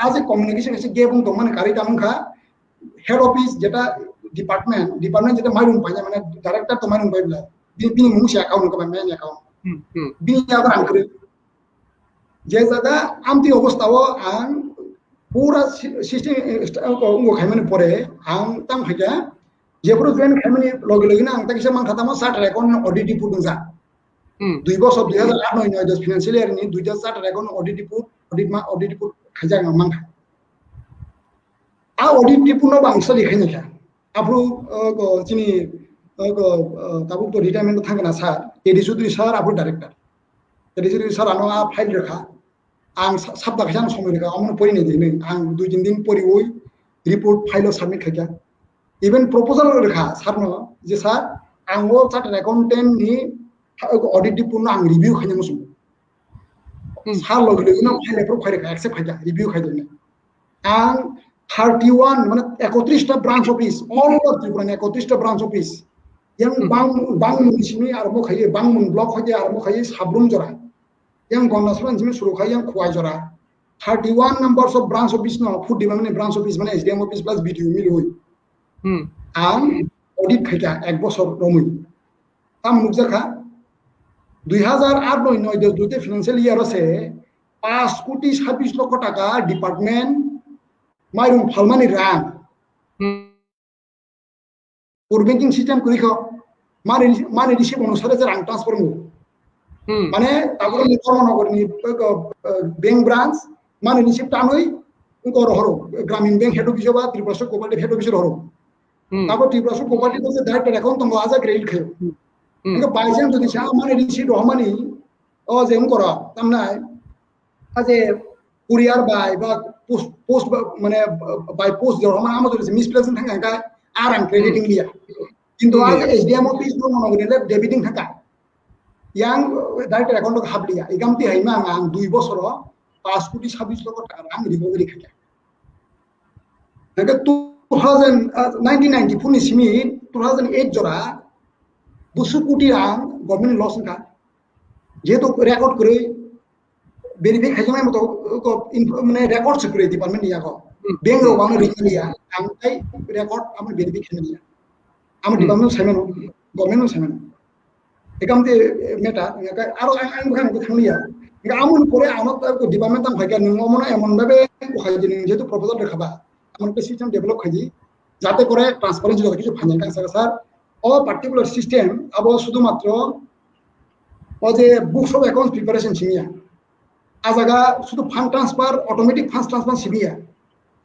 আজ কমিউনিকেশন এসে গেবং তো মানে কারি তামখা হেড অফিস যেটা ডিপার্টমেন্ট যেটা মাইরুম পাইয়া মানে ডাইরেক্টর তো মাইরুম পাইবলা বিনি মুংসি অ্যাকাউন্ট কবা মেন অ্যাকাউন্ট বিনি আবার আনকরে যে জায়গা আমতি অবস্থাও আং পুরা সিস্টেম উঙ্গো খাইমানে পরে আং তাম খাইয়া যেপুরো জয়েন খাইমানে লগে লগে না আং তাকিসা মান খাতামো চার্টার অ্যাকাউন্ট অডিট রিপোর্ট দা 2 বছর 2008-9 ফিনান্সিয়াল ইয়ার নি 2টা চার্টার অ্যাকাউন্ট অডিট রিপোর্ট খাইজা মান খা आ ऑडिट রিপোর্ট বাংসা লিখাইনি খা আপু চিনি তাবুক তো রিটায়ারমেন্ট থাকে না স্যার এডি চৌধুরী স্যার আপু ডাইরেক্টর এডি চৌধুরী স্যার আনো ফাইল রেখা आं साबदा खायसा समय रेखा आमन परिने दिनै आं 2-3 दिन परि ओइ रिपोर्ट फाइल सबमिट खायका इवन प्रपोजल रेखा सारनो जे सार आं वो चार्टार अकाउंटेंट नि ऑडिट रिपोर्ट आं रिव्यू खायनो मसुम सार लग लगनो फाइल पर खायरेखा एक्सेप्ट खायका रिव्यू खायदों आं 31 মানে 31টা branch office all over Tripura 31টা branch office yang bang sini armo khaye bang mun block hoje armo khaye sabrum jora yang gonasman sini suru khaye yang khwai jora 31 numbers of branch office no food department branch office মানে SDM office plus BDO মিল হই আম audit খাইতা এক বছর রমুই আম মুকজাখা 2008-9 দুতে financial year আছে 5 কোটি 26 লক্ষ টাকা department মাইরুম ফালমানি রাং core banking system করিখো মানে receive অনুসারে যে রাং ট্রান্সফার মু মানে তারপরে কর্মনগরনি ব্যাংক ব্রাঞ্চ মানে রিসিভ টানই কর হরো গ্রামীণ ব্যাংক হেড অফিস বা ত্রিপুরা কোঅপারেটিভ হেড অফিসের হরো তারপর ত্রিপুরা কোঅপারেটিভ যে ডাইরেক্টর অ্যাকাউন্ট তো আজা ক্রেডিট খায় কিন্তু বাইচান্স যদি সা মানে রিসিভ রহমানি ও যে করা তামনাই আজে কুরিয়ার বাই বা পোস্ট মানে বাই পোস্ট রহমান আমাদের মিসপ্লেসমেন্ট থাকা আর আন ক্রেডিটিং লিয়া কিন্তু আজ এসডিএম অফিস নো মনে গেলে ডেবিটিং থাকা ইয়াং ডাইরেক্টর অ্যাকাউন্ট হাবলিয়া এগামতি হাইমা আং 2 বছর 5 কোটি 26 লক্ষ টাকা আং রিকভারি খাকা নাকি 1994 নি সিমি 2008 জরা 200 কোটি আং গভর্নমেন্ট লস কা যেহেতু রেকর্ড করে বেরিফাই খাইজমাই মতো মানে রেকর্ড সিকিউরিটি ডিপার্টমেন্ট নিয়া কো ব্যাংক ও বাংলা রিকলিয়া আং তাই রেকর্ড আমি বেরিফাই খাইনিয়া আমি ডিপার্টমেন্ট সাইমেন গভর্নমেন্ট সাইমেন একামতে মেটা আরো আং বুখান থাংলিয়া আমন করে আমত ডিপার্টমেন্ট আং ফাইকা নং মনে এমন ভাবে খাইজি যেহেতু প্রপোজাল রেখাবা আমন সিস্টেম ডেভেলপ খাইজি যাতে করে ট্রান্সপারেন্সি যত কিছু ফাইনাল কাজ স্যার ও পার্টিকুলার সিস্টেম আবো শুধুমাত্র ও যে বুকস অফ অ্যাকাউন্টস প্রিপারেশন সিমিয়া আজাগা শুধু fund transfer automatic fund transfer সিবিয়া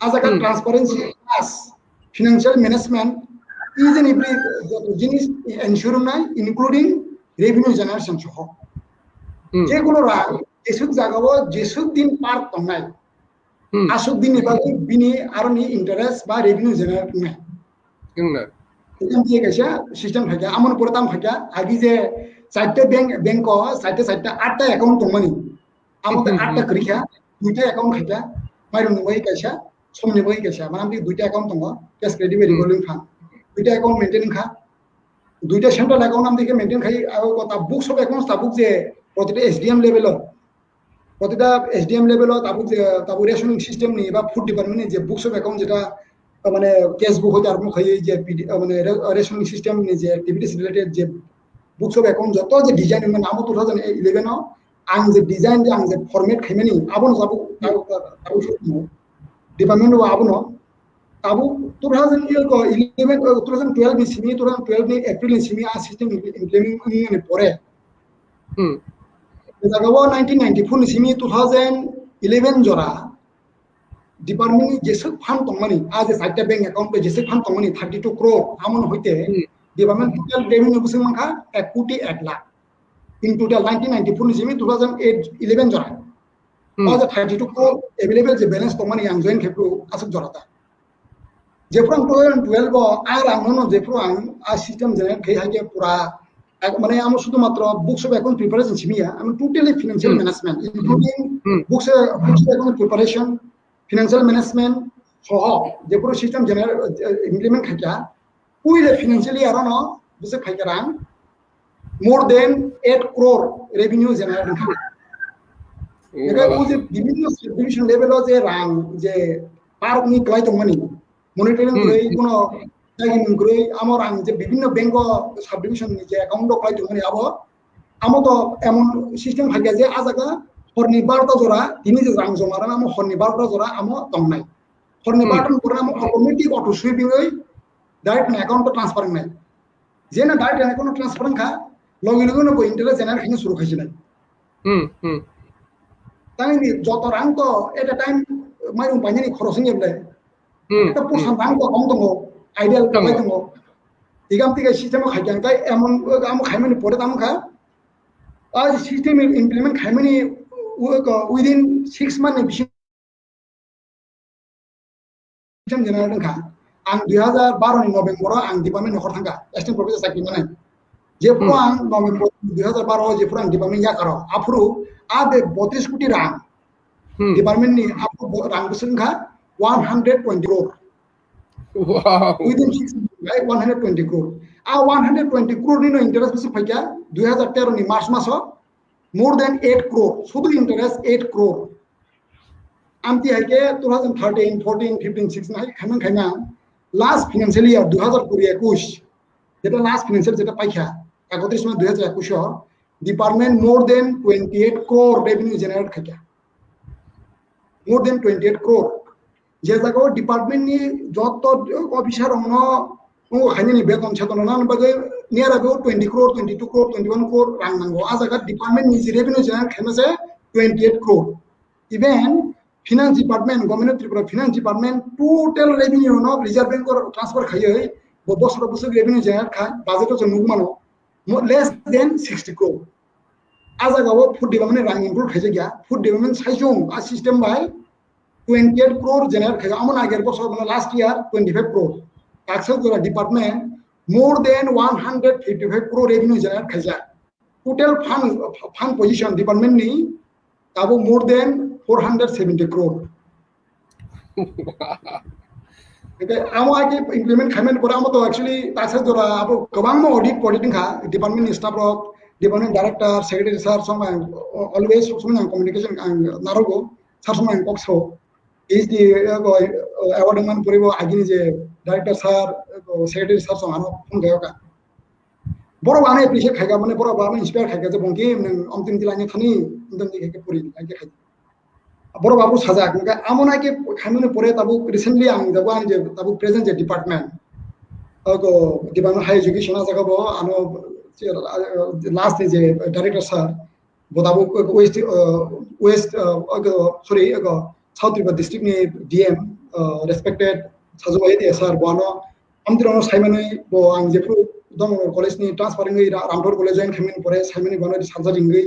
আজাগা transparency plus financial management is in every জিনিস এনশিওর নাই ইনক্লুডিং রেভিনিউ জেনারেশন সহ যেগুলো রাং যেসব জায়গাও যেসব দিন পার তংনাই আসুক দিন এবারে বিনি আরনি ইন্টারেস্ট বা রেভিনিউ জেনারেট নাই এখান দিয়ে গেছে সিস্টেম থাকে আমন পড়তাম থাকে আগে যে 4টে ব্যাংক 4টে 8টা অ্যাকাউন্ট তংমানি আমাদের 8টা করিখা 2টা অ্যাকাউন্ট খাইতা মাইরুম নয় কাইসা समनि बै गेसा माने आमि दुइटा एकाउन्ट दङ कैश क्रेडिट रिभल्विं फान्ड दुइटा एकाउन्ट मेंटेन खा दुइटा सेंट्रल एकाउन्ट आमि मेंटेन खाइ आरो ता बुक्स अफ एकाउंट्स ताबुक जे प्रतिटा एसडीएम लेभेल प्रतिटा एसडीएम लेभेल ताबु रेशनिंग सिस्टेम नि बा फूड डिपार्टमेंट नि जे बुक्स अफ एकाउंट जेटा माने कैश बुक होय आरो खाइ जे माने रेशनिंग सिस्टेम नि जे एक्टिविटीज रिलेटेड जे बुक्स अफ एकाउंट जतो जे डिजाइन में नाम 2011 आं जे डिजाइन आं जे फॉर्मेट खाइमानि आबो जाबो ताबु department wa abuno tabu 2011 2012 ni simi 2012 ni april ni simi a system implementing ni pore jagawa 1994 ni simi 2011 jora department ni jesek fund tongmani a je site bank account pe jesek fund tongmani 32 crore amon hoite department total revenue busing mangka 1 koti 1 lakh in total 1994 ni simi 2008 11 jora और 32 को available जे balance तो माने आं join खेप्रो आसक जराता जेफ्रां 2012 are आं no जेफ्रो आं आ system जे खै हाके पूरा माने आम शुद्ध मात्र बुक्स अफ अकाउंट प्रिपरेशन सिमिया आम totally financial management including books of account preparation financial management सह जेफ्रो सिस्टम जे इम्प्लीमेंट खाया पुइले फाइनेंशियली आरो न बुसे खायरा more than 8 crore revenue generate खाया Jadi uji বিভিন্ন subdivision level je rang je park ni kelai tongmani monitoring grei kono jagi grei amor rang je বিভিন্ন bank subdivision ni je account kelai tongmani abo amo to emon system hagia je ajaga horni 12 jora tini je rang joma rang amo horni 12 jora amo tongnai horni 12 pore amo automatic auto sweeping oi direct na account transfer nai je na direct account transfer kha logi logi no interest generate khini shuru khaisinai Tani joto rang to at a time mai umpanya ni crossing yeble eta portion rang to kong tongo ideal kai tongo igam tiga system khaijan kai emon am khaimani pore tam kha आज system implement khaimani within 6 months system generate kha ang 2012 ni November ang department nokor thanga assistant professor sakri mane je pro ang November 2012 je pro ang department ya karo apru abe 32 कोटी rang department ni आपको rang beseng kha 120 crore wow within 6 months right 120 crore a 120 crore ni no interest besi phaiya 2013 ni march maso more than 8 crore sudu interest 8 crore amti haike 2013 14 15 16 hai khaman khaina last financial year 2021 jeta last financial jeta paikha 31 May 2021 department more than 28 crore revenue generate khaya more than 28 crore je jago department ni joto officer ono ngo khani ni beton cheton nan bagai near about 20 crore 22 crore 21 crore rang nango a jaga department ni revenue generate khana se 28 crore even finance department government tripura finance department total revenue no reserve bank or transfer khayai bo bosro bosro revenue generate kha budget to nugmano less than 60 crore Azagawa food development rang include khaje gya food development saijong a system by 28 crore generate khaja amon ager bosor last year 25 crore taxes gora department more than 155 crore revenue generate khaja total fund position department ni tabo more than 470 crore okay amo age implement khamen pora amo to actually taxes gora abo gobang mo auditing kha department staff rok department director secretary sir some always some communication and narogo sir some kokso is the award man puribo agini je director sir secretary sir some ano phone gayo ka boro bane appreciate khaiga mane boro bane inspire khaiga je Bankim nang amtim dilani thani indam dike ke puri age khai boro babu saja ka amona ke khamune pore tabu recently ang jaban je tabu present je department ago department higher education ajaga bo ano last is a director sir bodabu west sorry south river district ni dm respected sajuai sir bono amtrono saimani bo ang jepru dom college ni transferring ngai ramthor college join khamin pore saimani bono sanjari ngai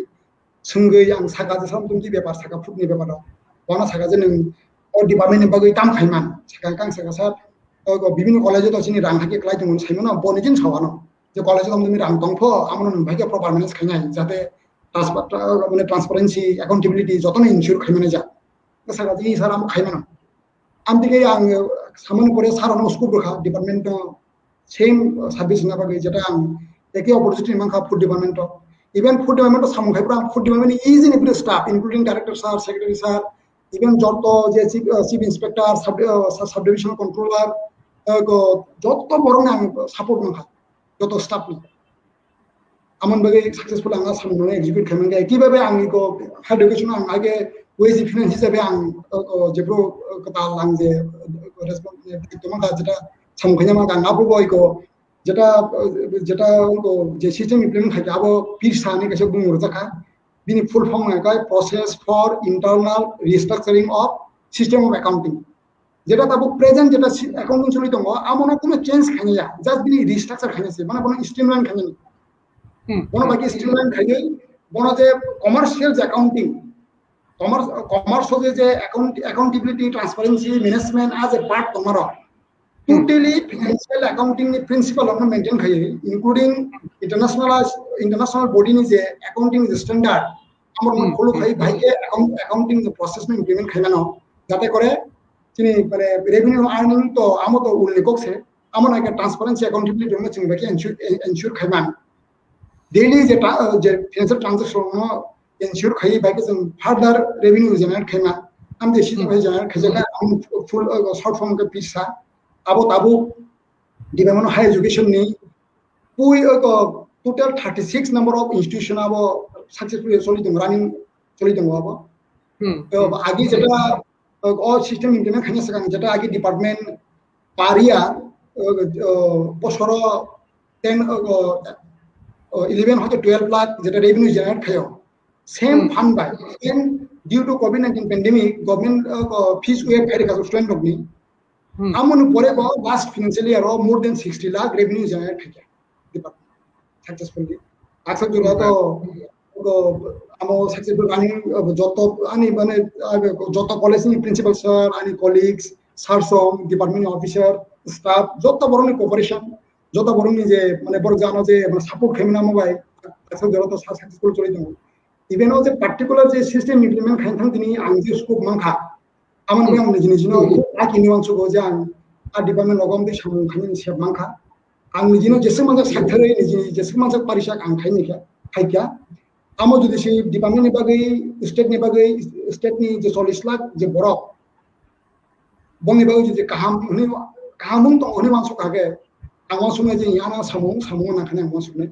sungai ang saka je sam tumti bepar saka food ni bepar bono saka je nang o department ni bagai tam khaiman saka kang saka sir o bibino college to chini rang hake klai tung saimano bonijin chawano যে কলেজে তুমি রাং দংফ আমন ভাইকে proper manage খাইনাই যাতে মানে transparency accountability যতন ensure খাইমানে যা সারা দিন স্যার আম খাইমানো আমদিকে আং সামনে পরে সারানো স্কুপ রাখা ডিপার্টমেন্ট সেম সার্ভিস না বাকি যেটা আং একই অপরচুনিটি মানখা food department even food department সামু খাইপুরা food department is in every staff including director sir secretary sir even যত যে chief inspector sub divisional controller যত বড় আং সাপোর্ট মানখা যত স্টাফ নি আমন বাগে সাকসেসফুল আং সামনে এক্সিকিউট খাইমাঙ্গা কিভাবে আং ইকো হায়ার এডুকেশন আং আগে ওয়েজি ফিনান্স হিসাবে আং যেপ্রো কথা আং যে রেসপন্সিবিলিটি তোমার যেটা সামখাইনা মাঙ্গা আবো বয়কো যেটা যেটা যে সিস্টেম ইমপ্লিমেন্ট থাকে আবো পিরসা নি কাছে বুং রজাকা বিনি ফুল ফর্ম নাকায় process for internal restructuring of system of accounting যেটা তাবো প্রেজেন্ট যেটা অ্যাকাউন্টিং চলিত আমনো কোনো চেঞ্জ খাইয়া জাস্ট বিনি রিস্ট্রাকচার খাইছে মানে কোনো স্ট্রিমলাইন খাইনি কোনো বাকি স্ট্রিমলাইন খাইনি কোনো যে কমার্শিয়াল যে অ্যাকাউন্টিং commerce যে accountability transparency management as a part tomorrow totally financial accounting principle of maintain khai including international body ni je accounting is standard amar mon follow khai bhai ke accounting the process mein implement khai na jate kore chini মানে revenue earning to amo to ullekh se amon aka transparency accountability jonna chini baki ensure khai man daily je financial transaction ensure khai baki some further revenue generate khai man am de shit bhai generate khai jaka am full short form ka pisa abo tabu development higher education ni pui total 36 number of institution abo successfully solidum running solidum abo to agi jeta all system implement khanya sakang jeta agi department paria posoro 10 11 hote 12 lakh jeta revenue generate khayo same fund by and due to covid-19 pandemic government fees wave khai ka student rokni amon pore ko last financial year more than 60 lakh revenue generate khai department successfully aksa jura to amo successful running joto ani mane joto college ni principal sir ani colleagues sir som department officer staff joto boroni cooperation joto boroni je mane bor jano je support khemna mobile aksa jura to successful choli dum even o je particular je system implement khain thang tini ang je scope mangkha amon be amni jini jino aki ni wansokma jang a department logom de samung khain se mangkha ang ni jino jese mangka sakthare ni jini jese mangka parisha ang khain ni kha amo jodi se department ni bagai state ni je 40 lakh je borok boni bagai je kaham kahamung to oni wansok age ang wansokne je yana samung na khane ang wansokne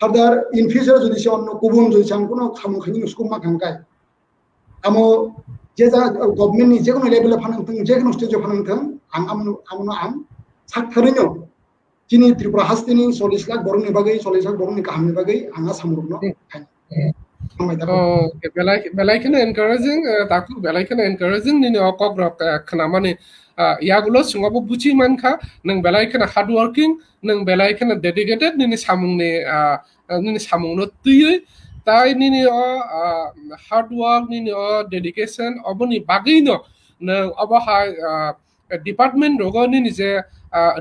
further in future jodi se onno kubun jodi sang kono samung khain usko ma khangkai amo je ja government ni je kono level phanang thang je kono stage phanang thang ang amno am sakthare no chini tripura hastini 40 lakh borong ni bagai 40 lakh borong ni kaham ni bagai anga samurno belai kana encouraging taku belai kana encouraging ni kokrok khnamani yagulo sungabo buchi mankha nang belai kana hard working nang belai kana dedicated ni samung no tuyoi tai ni hard work ni dedication oboni bagai no nang obahai department rogo ni je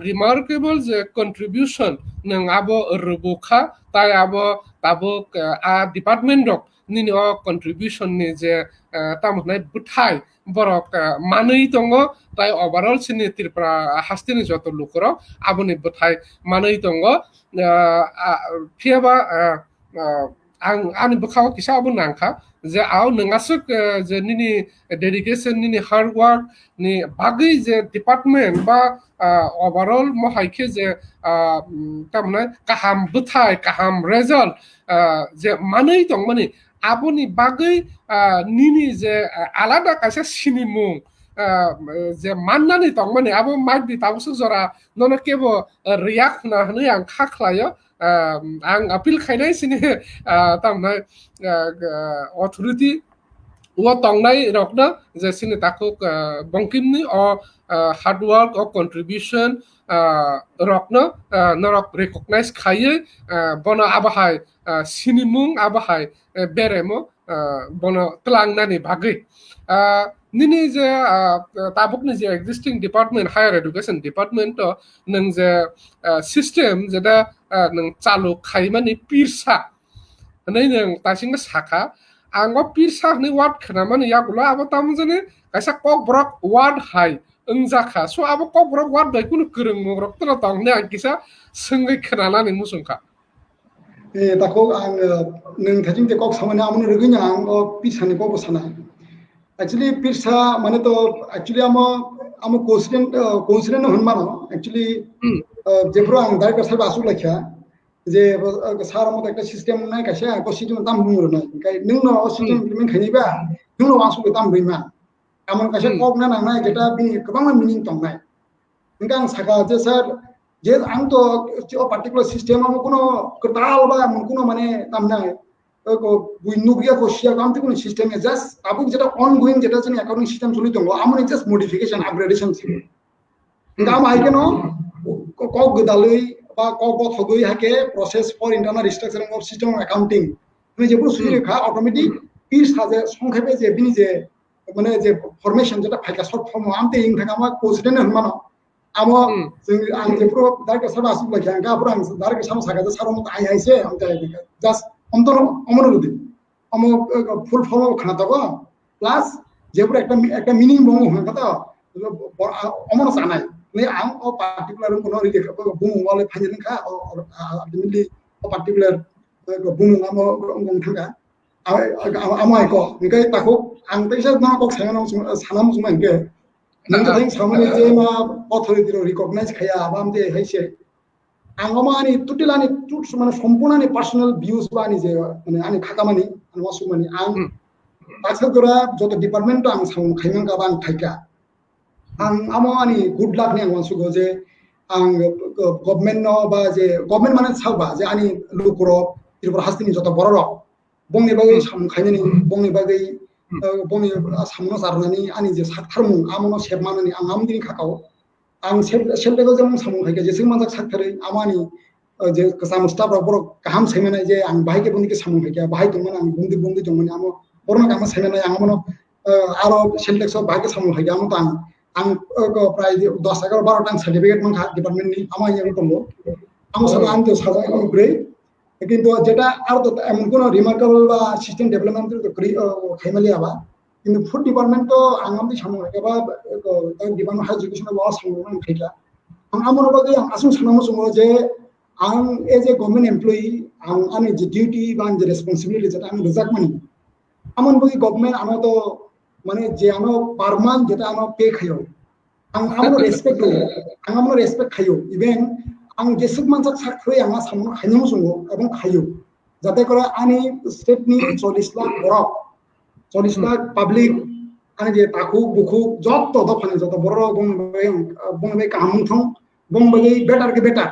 remarkable je contribution nang abo rubukha tai abo tabuk a department rok ni contribution ni je tamhnai buthai borok manui tongo tai overall sini tripura hastini joto lukro aboni buthai manui tongo phiaba ani bukhao kisa abun nangkha je aw nangasuk je nini dedication nini hard work ni bagai je department ba overall mohaike je tamna kaham buthai kaham result je manui tongmani aboni bagai nini je alada kaisa sinimung je mannani tongmani abo might be tabusu jora nono kebo react na hne ang khaklayo ang appeal khainai sini tamna authority wo tongnai rokna je sini takuk Bankim ni o hard work or contribution rokna norok recognize khaye bono abahai sinimung abahai beremo bono tlangnani bhagi nini je tabuk ni je existing department higher education department to nang je system jeda nang chalu khaimani pirsa nei nang tasing sakha ango pirsa ni wat khnamani yagulo abo tamjane kaisa kok brok word hai ungjaka so abo kok brok word bai kunu kurung mogrok tro tongne ang kisa sengoi khnanani musungka tako ang nung thajing te kok samane amune ruginya ang pisani ko bosana actually pirsa mane to actually amo coincident hunmano actually jepro ang dai ka sarba asu lakha je sara mot ekta system nai kaisa ko system tam bumur na kai nung no system implement khani ba nung no asu ke tam bima amon kaisa kok na nang nai jeta bini kabang meaning tong nai ngang saka je sir je ang to particular system amo kono kertal ba amon kono mane tam nai ko buinugia ko sia kam te kono system e just abu jeta ongoing jeta jeni accounting system choli tongo amon just modification upgradation chilo ngam ai keno ko gdaloi ba ko thogoi hake process for internal restructuring of system of accounting তুমি যে পুরো সুযোগ খা automatic piece সাজে সংক্ষেপে যে বিনি যে মানে যে ফরমেশন যেটা ফাইকা শর্ট ফর্ম আমতে ইং থাকা আমা কোসিডেন্ট হনমানো আমো আং যে পুরো ডাইরেক্ট সাবা আসু লাগা আং পুরো আং ডাইরেক্ট সামো সাগা যে সারো মত আই আইছে আমতে জাস্ট অন্তর অমনোরুদি আমো ফুল ফর্ম খানা তক প্লাস যে পুরো একটা মিনিং বঙ্গ হয় কথা অমনো জানাই নে আং ও পার্টিকুলার কোন রিতে বুম ওয়ালে ফাইজেন খা আলটিমেটলি ও পার্টিকুলার বুম আমো গং থাকা amai ko ngai tako ang taisa na ko sanam suma nge nang ta thing samani je ma authority ro recognize khaya abam de haise ang amani tutilani tut মানে সম্পূর্ণনি personal views বানি যে মানে ani খাকামানি ani wasumani ang পাছগরা যত department আং সাম খাইমান কা বাং থাইকা ang amani good luck ni ang wansugo je ang government no ba je government মানে সাবা যে ani lukro ত্রিপুরা হাস্তিনি যত বড় rock bongni bagai sam khainani bongni bagai bongni samno sarnani ani je saktarmu amono sebmanani ang amdini khakao ang sebego jemon samu khaike je singmanjak sakthare amani je kasam staff ro borok kaham semenai je ang bahike bondike samu khaike bahai tongman ang bondi jongmani amo borona kama semenai ang amono aro seltex of bahike samu khaike amo tang ang pray 10 11 12 tang certificate man kha department ni ama yang tongo amo saga ang to saga upre কিন্তু যেটা আর তো এমন কোন remarkable বা system development তো খাইমালি আবা কিন্তু food department তো আঙামদি সামনে বা ডিপার্টমেন্ট হাই এডুকেশন বা সামনে খাইলা আমন বাগে আসুন সানামো সঙ্গ যে আং এজ এ গভর্নমেন্ট এমপ্লয়ি আং আমি যে ডিউটি বা যে রেসপন্সিবিলিটি যেটা আমি রিজার্ভ মানি আমন বাগে গভর্নমেন্ট আমো তো মানে যে আমো পার মান্থ যেটা আমো পে খাইও আমো রেসপেক্ট খাইও even ang jesuk manjak sakthoi anga samno khainamo sungo ebong khayo jate kore ani state ni 40 lakh borok 40 lakh public ani je takhuk bukhuk jotto dofani jotto boro bong kamung thong bong bagai better ke better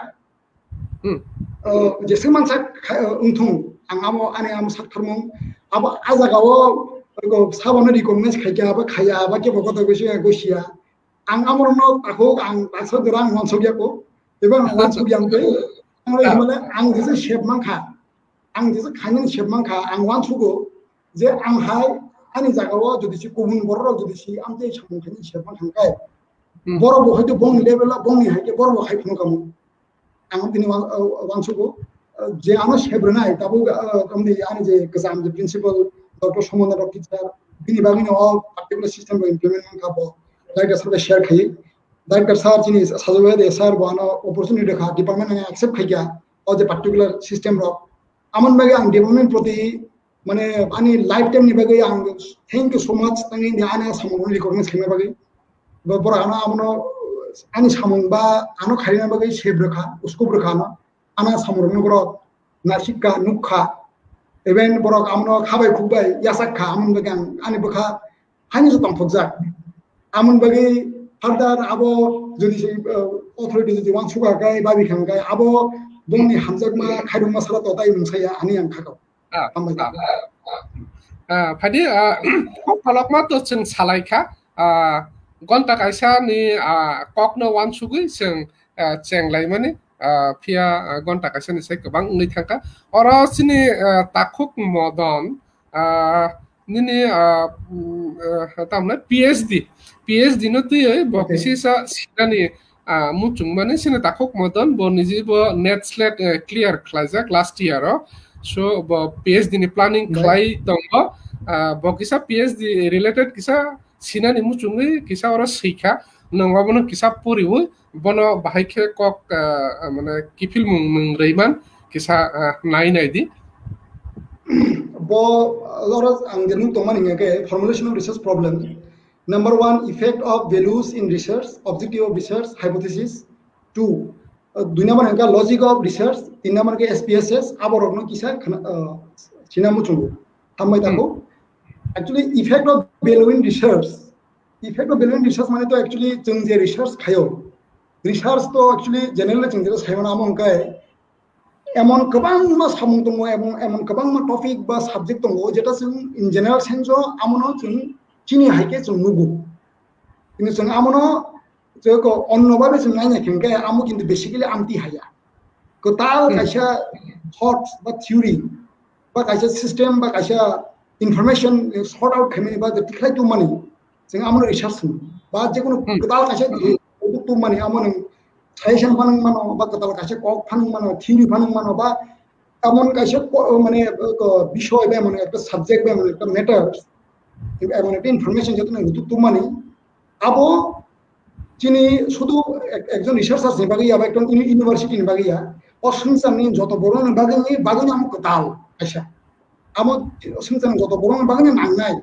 jesuk manjak ungthong angamo ani am saktharmung abo ajagao sabano recognize khaya aba ke bokoto gosia ang amorno takhuk ang tasodurang wansokya ko এবং ওয়ানসুক ইয়াংতে আমরা মানে আং যে shape মাংখা আং যে খাইনি shape মাংখা আং ওয়ানসুগো যে আং হাই আনি জায়গাও যদি সি গুবুন বড় যদি সি আমতে সামন খাইনি শেপ মাংখায় বড় হয়তো বং লেভেল বংনি হাইকে বড় হাই ফোন কামু আং তিনি ওয়ানসুগো যে আমার শেপ নাই তাবো আমনি আনি যে গজাম যে প্রিন্সিপাল ডক্টর সমন্বয় টিচার বিনি বাগিনি অল পার্টিকুলার সিস্টেম ইমপ্লিমেন্ট মাংখাবো লাইক সাথে শেয়ার খাই Director sir chini sajoe de sir bono opportunity kha department ang accept khaiya or the particular system ro amon bage ang development proti mane ani lifetime ni bage ang thank you so much tangi ni ana samong recognize khime bage bor ana amono ani samong ba ano khaina bage save rakha usko rakha na ana samong boro nasikka nukha even borok amono khabai khukbai yasak kha amon bage ani bakha hani jo tamphokjak amon bage further abo যদি সেই authority যদি one সুগা গায় বাবি খান গায় abo বংনি হামজাকমা খাইদুমা সারা তো তাই মুসায়া আনি আং খাকাও phaidi palokma to ching salaikha gonta kaisa ni kokno wan sugui ching chenglai mani phia gonta kaisa ni sai kabang ngai thangka oro chini takhuk modon nini tamna PhD no tuyo bokisi sa sinani muchung mane sina takhuk modon bo niji bo net slate clear khlaijak last year so bo PhD ni planning khlai tongo bokisa PhD related kisa sinani muchungi kisa ora sikha nangwabano kisa poriwi bono bahaike kok mane kifil mung reiman kisa khlainai di bo loras ang jenu toman ingake formulation of research problem. Number one, effect of values in research, objective of research, hypothesis. Two, দুই নম্বর হ্যাঁ logic of research, তিন নম্বর কে SPSS আবার অন্য কিসা চিনামু চুঙ্গু হাম্মাই তাকো actually effect of value in research, effect of value in research মানে তো actually जों जे research खायो research তো actually generally जों जेरा सायमन आमन काय एमन गोबां मा सामुं दङ एमन गोबां मा टपिक बा साबजेक्ट दङ जेटा जों इन जेनेरेल सेन्स आमनो जों चिनि हाइके जों नुगु কিন্তু जों आमनो जोको अन्नबाबे जों नायना खेंगे आमो किन्तु बेसिकली आमति हाया गोताल कायसा थॉट्स बा थियोरी बा कायसा सिस्टेम बा कायसा इनफरमेशन सॉर्ट आउट खालामनाय बा तिखाय तु माने जों आमनो रिसार्च बा जेकुनु गोताल कायसा तु माने आमनो साजेशन फानों मानो बा गोताल कायसा कक फानों मानो थियोरी फानों मानो बा एमन कायसा माने বিষয় बा माने একটা সাবজেক্ট बा माने একটা ম্যাটার एमन একটা ইনফরমেশন যেটা তু माने আবো যিনি শুধু একজন রিসার্চার বাকি আবার একটা ইউনিভার্সিটির বাকি অসংসারনি যত বড় বাগানি বাগানি আমাকে তাল আচ্ছা আমার সংসার যত বড় বাগানি নাংনাই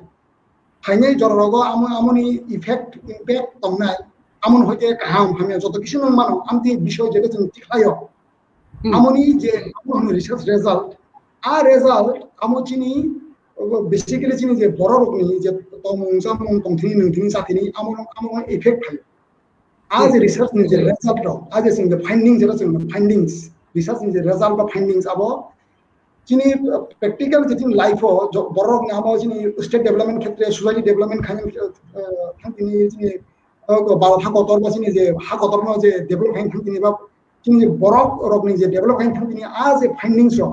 ফাইনাল জররগ আমনি ইফেক্ট ইমপ্যাক্ট তংনাই আমন হইতে কাহাম হামিয়া যত কিছু মানো আমতি বিষয় যেটা जों তিখায় আমনি যে আমন রিসার্চ রেজাল্ট আর রেজাল্ট আমচিনি বেসিক্যালি চিনি যে বড় রকনি যে তমংজাম তংথিনি নংথিনি সাথিনি আমন আমন ইফেক্ট হয় as a research in the result of as in the findings findings research in the result of findings abo chini practical jetin life o borok na abo chini state development khetre society development khani chini ba ha kotor ba chini je ha kotor no je development khani ba chini borok rokni je development khani as a findings ro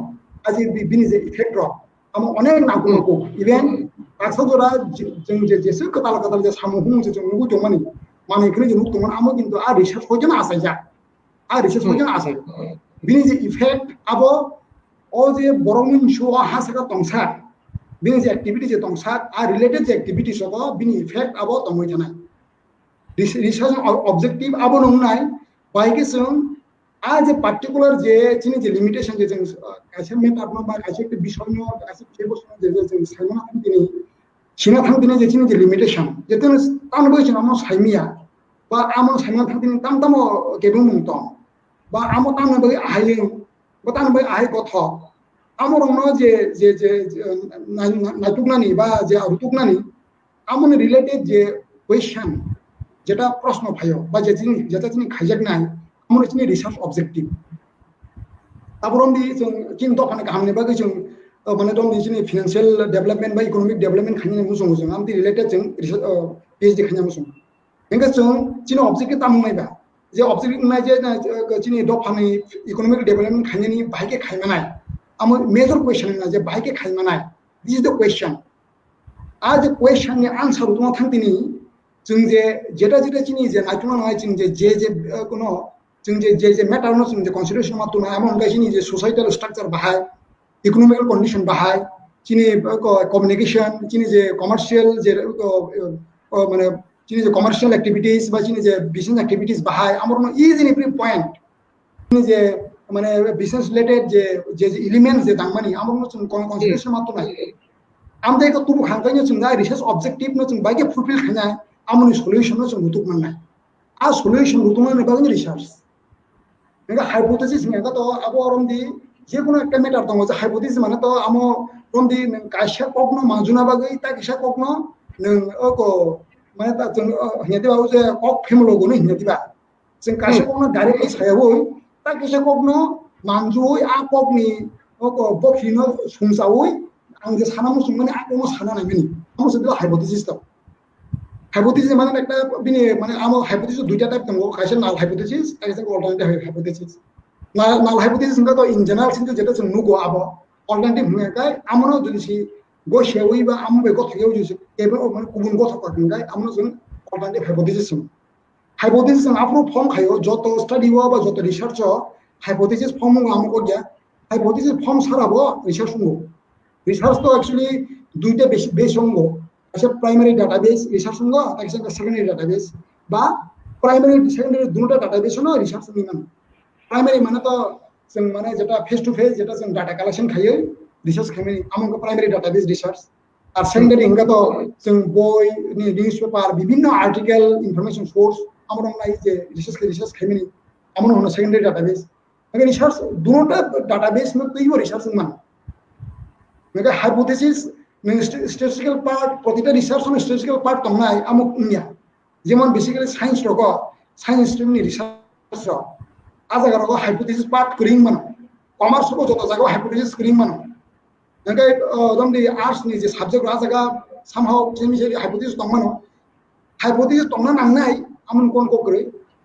as a bini je effect ro amo onek na ko even asodora jeng je jesu katal je samuhung je ngu tomani মানে এখানে যে তোমার আমো কিন্তু আর research করতে না আসে যা আর রিসার্চ করতে না আসে বিনি যে ইফেক্ট আবো ও যে বরমিন শো হাসকা তংসা বিনি যে অ্যাক্টিভিটি যে তংসা আর রিলেটেড যে অ্যাক্টিভিটি সব বিনি ইফেক্ট আবো তমই জানা রিসার্চ অবজেক্টিভ আবো নং নাই বাইকে সং আর যে পার্টিকুলার যে চিনি যে লিমিটেশন যে কাছে মেটার বা কাছে একটা বিষয় নিয়ে কাছে যে বস্তু যে সাইমনা তিনি সিনা থাংদিনে যে চিনি যে লিমিটেশন যেতে তান বইছেন আমো সাইমিয়া বা আমো সাইমা থাংদিনে তাম তাম কেবং মুংতং বা আমো তাম বই আহাইলিং বা তাম বই আহাই গথ আমো রং যে যে যে নাতুকনানি বা যে আরুতুকনানি আমনে রিলেটেড যে কোয়েশ্চন যেটা প্রশ্ন ভাইও বা যে চিনি যেটা চিনি খাইজাক নাই আমনে চিনি রিসার্চ অবজেক্টিভ তারপর চিনি দফানে কাহামনি বা কিছু মানে দম দিছিনি ফিনান্সিয়াল डेवलपमेंट बा इकोनॉमिक डेवलपमेंट खानि मुसुं जों आमति रिलेटेड जों पीएचडी खानि मुसुं बेंगा जों चिनो ऑब्जेक्टिव तामनायबा जे ऑब्जेक्टिव नाय जे चिनि दफानि इकोनॉमिक डेवलपमेंट खानि बाहायके खायमानाय आम मेजर क्वेश्चन ना जे बाहायके खायमानाय दिस इज द क्वेश्चन आज क्वेश्चन नि आंसर दङ थांतिनि जों जे जेटा जेटा चिनि जे नायथुना नय चिनि जे कोनो जों जे मैटर न जों जे कन्सिडरेशन मातुना आमन गायसिनि जे सोसाइटल स्ट्राक्चर बाहाय इकोनॉमिकल कंडीशन बाहाय चिनी कम्युनिकेशन चिनी जे कमार्शियल जे माने चिनी जे कमार्शियल एक्टिविटीज बा चिनी जे बिजनेस एक्टिविटीज बाहाय आमर इज इन एवरी पॉइंट चिनी जे माने बिजनेस रिलेटेड जे जे एलिमेंट्स जे दांगमानि आमर जों कन्सिडरेशन मातो नाय आमदे को तुबु खांगायनो जों दा रिसर्च ऑब्जेक्टिव न जों बायके फुलफिल खानाय आमनि सॉल्यूशन न जों गुतुक मोननाय आ सॉल्यूशन गुतुमनो बागनि रिसर्च नेगा हाइपोथेसिस नेगा तो आबो अरमदि যে কোনো একটা ম্যাটার দङ যে হাইপোথিসিস মানে তো আমো রন্দি কাইসা কখনো মাজুনা বাগৈ তা কিসা কখনো নং অকো মানে তা जों হেতি বাবু যে কক ফেমলো গনি হেতিবা जों কাইসা কখনো ডাইরেক্টলি সায়াবই তা কিসা কখনো মানজুই আ ককনি অকো বফিনো সুংসাওই आं যে সানামু সুংমানে আকমো সানা নামিনি আমো সেটা হাইপোথিসিস তো হাইপোথিসিস মানে একটা বিনি মানে আমো হাইপোথিসিস দুইটা টাইপ দङ কাইসা নাল হাইপোথিসিস কাইসা অল্টারনেটিভ হাইপোথিসিস नाल हाइपोथेसिस तो इन जनरल सिंह जेटा जों नुगो आबो अल्टरनेटिव होनगाय आमनो जुदिसि गसेवै बा आमबे गथायाव जुसि एबो माने गुबुन गथका होनगाय आमनो जों अल्टरनेटिव हाइपोथेसिस जों आप्रुव फर्म खायो जत स्टडी वा बा जत रिसर्च हाइपोथेसिस फर्म आमको गया हाइपोथेसिस फर्म साराबो रिसर्च नुगो रिसर्च तो एक्चुअली दुइटा बेस होंगो प्राइमारी डाटाबेस रिसार्च दङ सेकेन्डारी डाटाबेस बा प्राइमारी सेकेन्डारी दुटा डाटाबेस रिसार्च मान प्राइमारी माने तो जों माने जेटा फेस टू फेस जेटा जों डाटा कलेक्शन खायो रिसार्च खामानि आमको प्राइमारी डाटाबेस रिसार्च और सेकेन्डारी हिंगा तो जों बय न्यूज पेपर विभिन्न आर्टिकल इनफरमेशन सोर्स आमर नाय जे रिसार्च खामानि आमर होनो सेकेन्डारी डाटाबेस मगर रिसार्च दुटा डाटाबेस में तो रिसार्च मान मगर हाइपोथेसिस स्टैटिस्टिकल पार्ट प्रतिटा रिसार्च में स्टैटिस्टिकल पार्ट तंनाय आमुक निया जेमन बेसिकली साइंस रको साइंस स्ट्रीम नि रिसार्च आज जगह हाइपोथेसिस पार्ट करिंग मानो कॉमर्स को जो जगह हाइपोथेसिस करिंग मानो नंगे दमदि आर्ट्स नि जे सब्जेक्ट आज जगह somehow केमिकल हाइपोथेसिस तंग मानो हाइपोथेसिस तंगना नांनाय आमन कोन को करे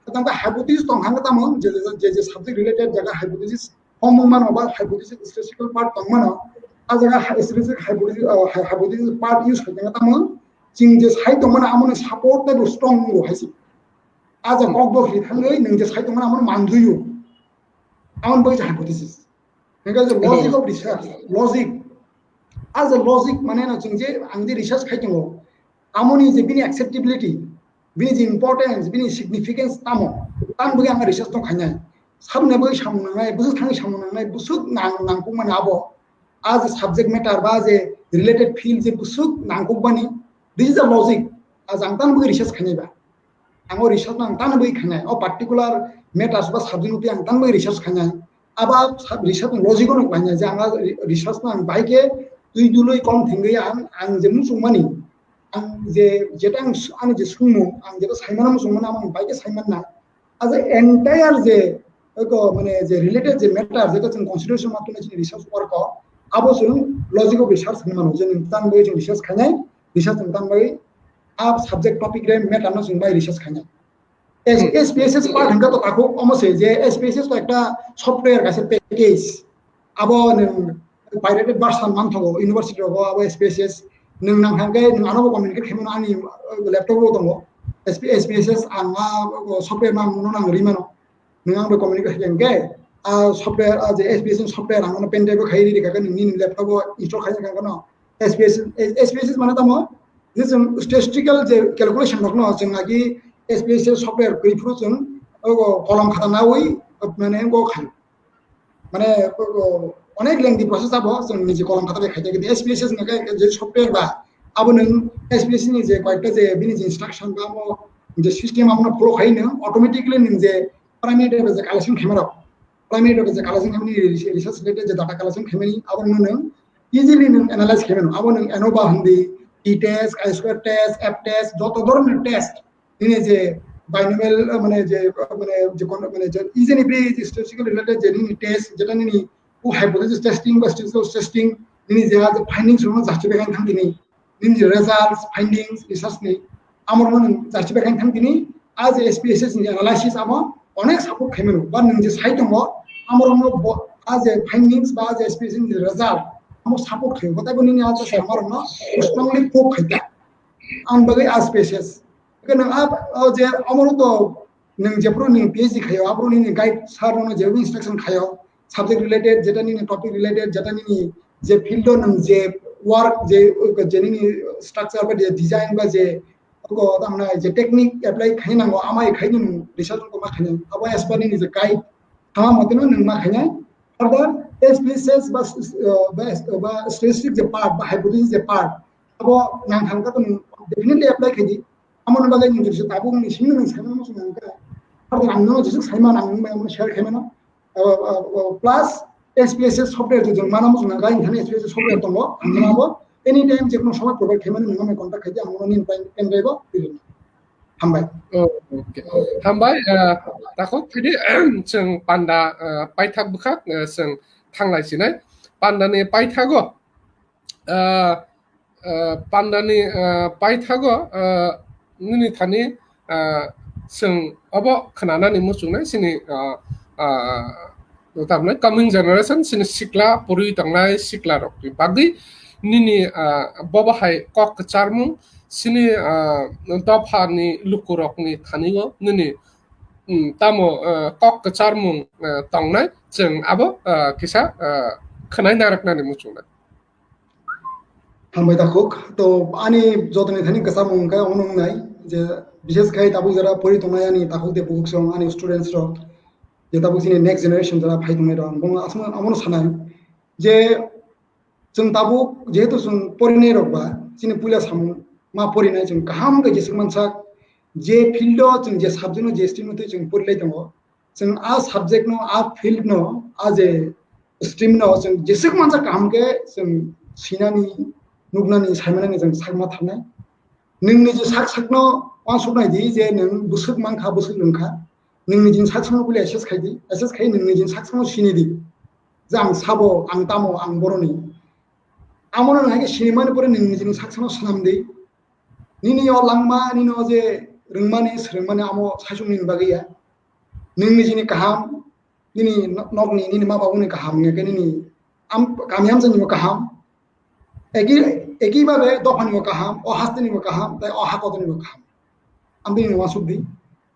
तंग हाइपोथेसिस तंग हांगा तमन जे सब्जेक्ट रिलेटेड जगह हाइपोथेसिस हम मानो बा हाइपोथेसिस स्टैटिस्टिकल पार्ट तंग मानो आज जगह स्टैटिस्टिकल हाइपोथेसिस पार्ट यूज करते तमन जिं जे साइड तंग मानो आमन सपोर्ट द स्ट्रांग रो हाइसि आज कक दो हिथाङै नों जे साइड तंग मानो आमन मानदुयो आमन बै hypothesis because the logic of research logic as a logic माने ना जों जे आं जे रिसार्च खायदों आमनि जे बिनि एक्सेप्टेबिलिटी बिनि जे इम्पोर्टेंस बिनि सिगनिफिकेंस तामो तान बगे आं रिसार्च तो खायनाय सामने बै सामनाय बुसु थाङै सामनाय बुसु नांगौ माने आबो as a subject matter बा जे related field जे बुसु नांगौ बानी this is the logic as आं तान बगे रिसार्च खायनायबा आं रिसार्च आं तान बगे खायनाय अ पार्टिकुलार मेटर्स बा सब्जेक्ट उति आं तान बगे रिसार्च खायनाय आबा रिसार्च लजिक को बायना जे आं रिसार्च ना बायके दुइ दुलै कम थिंगै आं जे मुसुमानि आं जे जेटा आं जे सुमु आं जेटा साइमाना मुसुमाना आं बायके साइमाना आज एंटायर जे को माने जे रिलेटेड जे मेटर जेटा जों कन्सिडरेशन मातुने जे रिसार्च वर्क आबो जों लजिक अफ रिसार्च होनमानो जों तान बगे जों रिसार्च खायनाय रिसार्च तान बगे आप सब्जेक्ट टॉपिक रे मेटर ना जों बाय रिसार्च खायनाय SPSS part hingga to ako omose je SPSS to ekta software kaise package abo pirated version man thogo university ro abo SPSS nung nang hangge nung ano communicate khemano ani laptop ro tongo SPSS anga software man no nang rimano nung ang communicate hangge software as SPSS software ang pen drive khai ri ka ni laptop install khai ka no SPSS mana tamo this statistical je calculation rokno jengagi SPSS software गैफ्रु जों कलम खाता नावै माने गो खाय माने अनेक lengthy process आबो जों निजे कलम खाता बे खायते कि SPSS नगे जे सॉफ्टवेयर बा आबो नों SPSS नि जे कयटा जे बिनि जे इंस्ट्रक्शन बा मो जे सिस्टम आबो फॉलो खायनो ऑटोमेटिकली नों जे प्राइमरी डेटा जे कलेक्शन खेमरा प्राइमरी डेटा जे कलेक्शन खेमनि रिसर्च रिलेटेड जे डाटा कलेक्शन खेमनि आबो नों इजिली नों एनालाइज खेमनो आबो नों एनोबा हंदी टी टेस्ट आई स्क्वायर टेस्ट एफ टेस्ट जतो धरনের test ini je binomial mane je easily be statistical related je ni test jeta ni ku hypothesis testing ba statistical testing ni je ha findings ro jachi bekan thangini ni results findings research ni amor non jachi bekan thangini as SPSS ni analysis amo onek support khemenu ba ni je site mo amor no as findings ba as SPSS ni result amo support khemenu ta boni ni as amor no strongly pro khaita an bagai as SPSS kan आप जे अमरो तो नों जेप्रो नि PhD खायो आपरो नि guide सार न जे instruction खायो subject related जेटा नि टॉपिक रिलेटेड जेटा नि जे फील्ड न जे वर्क जे जेनि स्ट्रक्चर बा जे डिजाइन बा जे को तमना जे टेक्निक अप्लाई खाइनांगो आमाय खाइनु रिसर्च को मा खाइनो अब एसपर नि जे गाइड थामा मतेनो नों मा खाइना फर्दर SPSS बा स्टैटिस्टिक जे पार्ट बा हाइपोथेसिस जे पार्ट अब नां थांका तो डेफिनेटली अप्लाई खाइदि amon bagay ni jirse tabu ni sinu ni sama mo sunan ka har ang no jisu saima nang mo share khemeno plus SPSS software jo mana mo sunan ga inthane SPSS software tongo amabo anytime je kono somoy provide khemeno nang me contact khaji amon ni pen drive dilin hambai okay hambai takok thidi जों panda paithak bukhak जों thanglai sinai panda ni paithago panda ni paithago nini thani जों अब खोनानानै मुसुंनाय सिनि तामने coming generation सिनि सिक्ला पुरुइ तंनाय सिक्ला रक्ति बागै निनि बबाहाय कक चारमु सिनि दफानि लुकु रकनि थानिगो निनि तामो कक चारमु तंनाय जों अब किसा खोनाय नारकनानै मुसुंनाय हामबाय दाखुक तो आनी जतने थानी कसामुं का उनुं नाय जे विशेष खाय ताबु जरा परि तंनाय आनी ताखुक दे बुक सं आनी स्टूडेंट्स रो जे ताबु सिनि नेक्स्ट जनरेशन जरा फाय तंनाय रो बंग आसम आमनो सानाय जे जों ताबु जेहेतु जों परिनाय रबा सिनि पुला सामुं मा परिनाय जों गाहाम गै जेसक मानसा जे फील्ड जों जे सब्जेक्ट जे स्ट्रीम थे जों परिलाय दङ जों आ सब्जेक्ट नो आ फील्ड नो आ जे स्ट्रीम नो जों जेसक मानसा गाहाम के जों सिनानि नुगनानि सायमानानि जों सागमा थानाय नोंनि जे साग सागनो वानसक नायदि जे नों बुसुक मानखा बुसुक रोंखा नोंनि दिन साग सागनो पुला एसेस खाय नोंनि दिन साग सागनो सिनिदि जे आं साबो आं तामो आं बर'नि आमनो नायके सिनेमानि परे नोंनि दिन साग सागनो सनामदि निनि अ लांमा निनि अ जे रोंमानि सोरोंमानि आमो सायसुंनि बागैया नोंनि जिनि गाहाम निनि नगनि निनि माबावनि गाहाम नेके निनि आम गामियाम जोंनि गाहाम एकी भावे दफानिबो गाहाम अ हास्तिनिबो गाहाम ताय अ हाकतनिबो गाहाम आमबि नवा सुबदि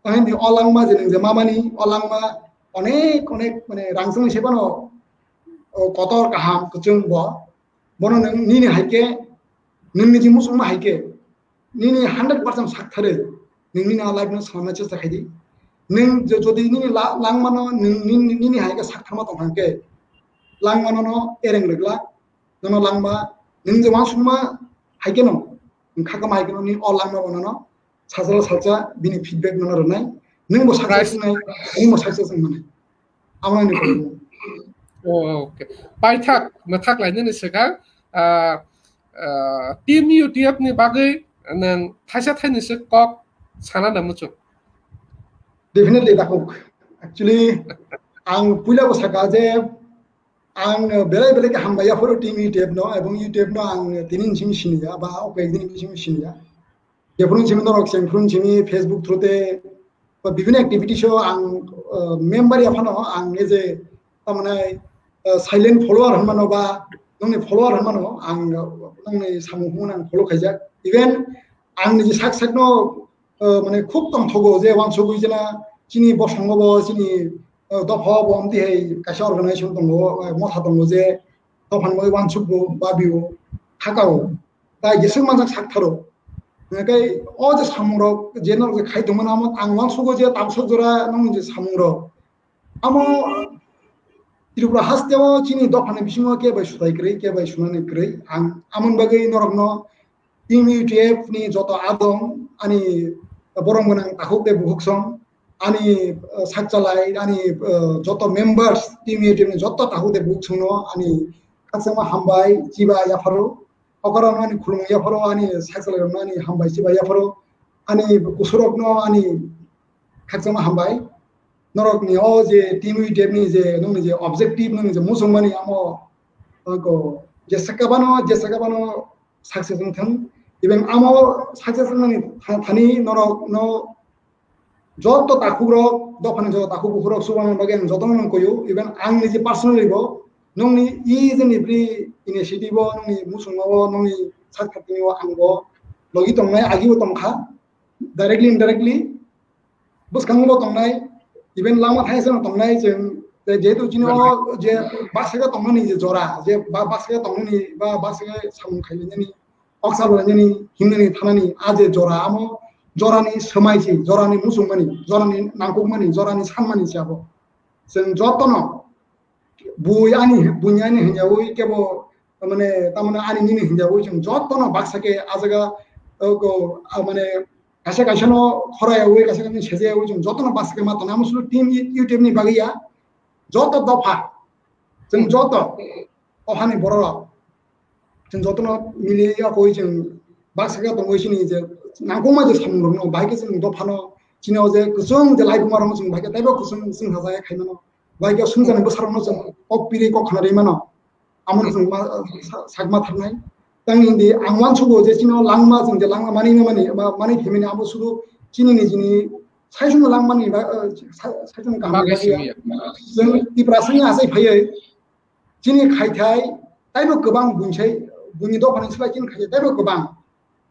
ताहेनदि अलांमा जे नों मामानि अलांमा अनेक अनेक माने रांजों सेबानो कतर गाहाम जों बनो नों निनि हायके नोंनि जि मुसुमा हायके निनि 100% साकथारो नोंनि ना लाइफ नो सामना चेष्टा खायदि नों जदि निनि लांमानो निनि हायके साकथामा दंहांके लांमानो नो एरें लोगला ननो लांमा नों जे वासुमा हायके नो खाका मायके नि अलांमा बनानो साजला साजा बिनि फीडबैक ननो रनाय नों बो प्राइस सक्सेस नाय नों बो सक्सेस माने आमानि प्रब्लेम ओके पाइथाक मथाक लायनो सिगां टीम यूटीएफ नि बागै नों थाइसा थाइनैसो कक साना दामुचो डेफिनेटली दाखुक एक्चुअली आं पुइलाबो साका जे आं बेले बेले हामबायाफोर टीम यूटीएफ नो एबं यूटीएफ नो आं दिनिसिम सिनिया बा अके दिनिसिम सिनिया जेफोरनि सिम नो सेंफ्रुन सिमि फेसबुक थ्रुते বিভিন্ন एक्टिविटीसो आं मेम्बार याफानो आं एज ए तामाने साइलेंट फलोअर हनमानो बा नोंनि फलोअर हनमानो आं नोंनि सामुखौ आं फलो खायजा इभेन आंनि जे साक साकनो माने खूब तंथगो जे वानसुगु जेना चिनि बसंगबो चिनि दफा बमति है कासे अर्गानाइजेशन दंगो मथा दंगो जे दफान मै वानसुगु बाबिउ थाकाउ दा जेसं मानजा साकथारो नोंखाय अ जे सामुरक जेनर जे खायदोंमोन आं वानसुगु जे तामसक जरा नों जे सामुरक आमो त्रिपुरा हास्तेव चिनि दफान बिसिङाव केबाय सुदायग्रै केबाय सुनानै ग्रै आं आमन बागै नरकनो टीम यूटीएफ नि जत आदम आनि borom gwnang takhuk de buhuk song ani sakchalai ani joto members team ni joto takhuk de buhuk song no ani kaksama hambai chiba yafaro okara ani khulung yafaro ani sakchalai no ani hambai chiba yafaro ani kusurok no ani kaksama hambai norok ni o je team UTF ni je nong je objective nong je musongmani amo ko je sakabano success thang even amo success nani thani norok no joto takuro dofane joto takubu hurok subang bagen joto nong koyo even ang ni je personally bo nong ni I je ni pri initiative bo nong ni musongo nong ni sakhatni bo angbo logi tongnai agi bo tongkha directly indirectly buskang bo tongnai even lama thaisa tongnai jeng जेहेतु चिनो जे बासगा तंगनि जे जरा जे बासगा तंगनि बा बासगा सामुं खायनि अक्सालनि हिमनि थानानि आजे जरा आमो जरानि समायसि जरानि मुसुमनि जरानि नांगुमनि जरानि सानमानि जाबो जों जतन बुयानि बुयानि हिजावै केबो माने तामाने आनि निनि हिजावै जों जतन बाक्साके आजगा को माने कासे कासेनो खरायावै कासे कासे सेजेयावै जों जतन बाक्साके मातन आमसुलु टीम यूट्यूब नि बागैया जत दफा जों जत अहानि बर' जों जतन मिलिया कोई जों बाक्सागा दंगैसिनि जे नांगौमा जे सामुंनो बाइके जों दफानो चिनाव जे गुसुं जे लाइफ मारानो जों बाइके ताइबो गुसुं जों हाजाय खायमानो बाइके सुंजाने बोसारावनो जों कपिरि कखनारि मानो आमन जों सागमा थानाय तांनि दि आंवान सुगो जे चिनाव लांमा जों जे लांमा मानि फेमिनि आबो सुगु चिनिनि जिनि साइसुनो लांमानि बा साइसुनो गाहामनि बागैया जों इब्रासनि आसाय फैयै चिनि खायथाय ताइबो गोबां बुंसै बुनि दफानि सोलाय चिनि खायथाय ताइबो गोबां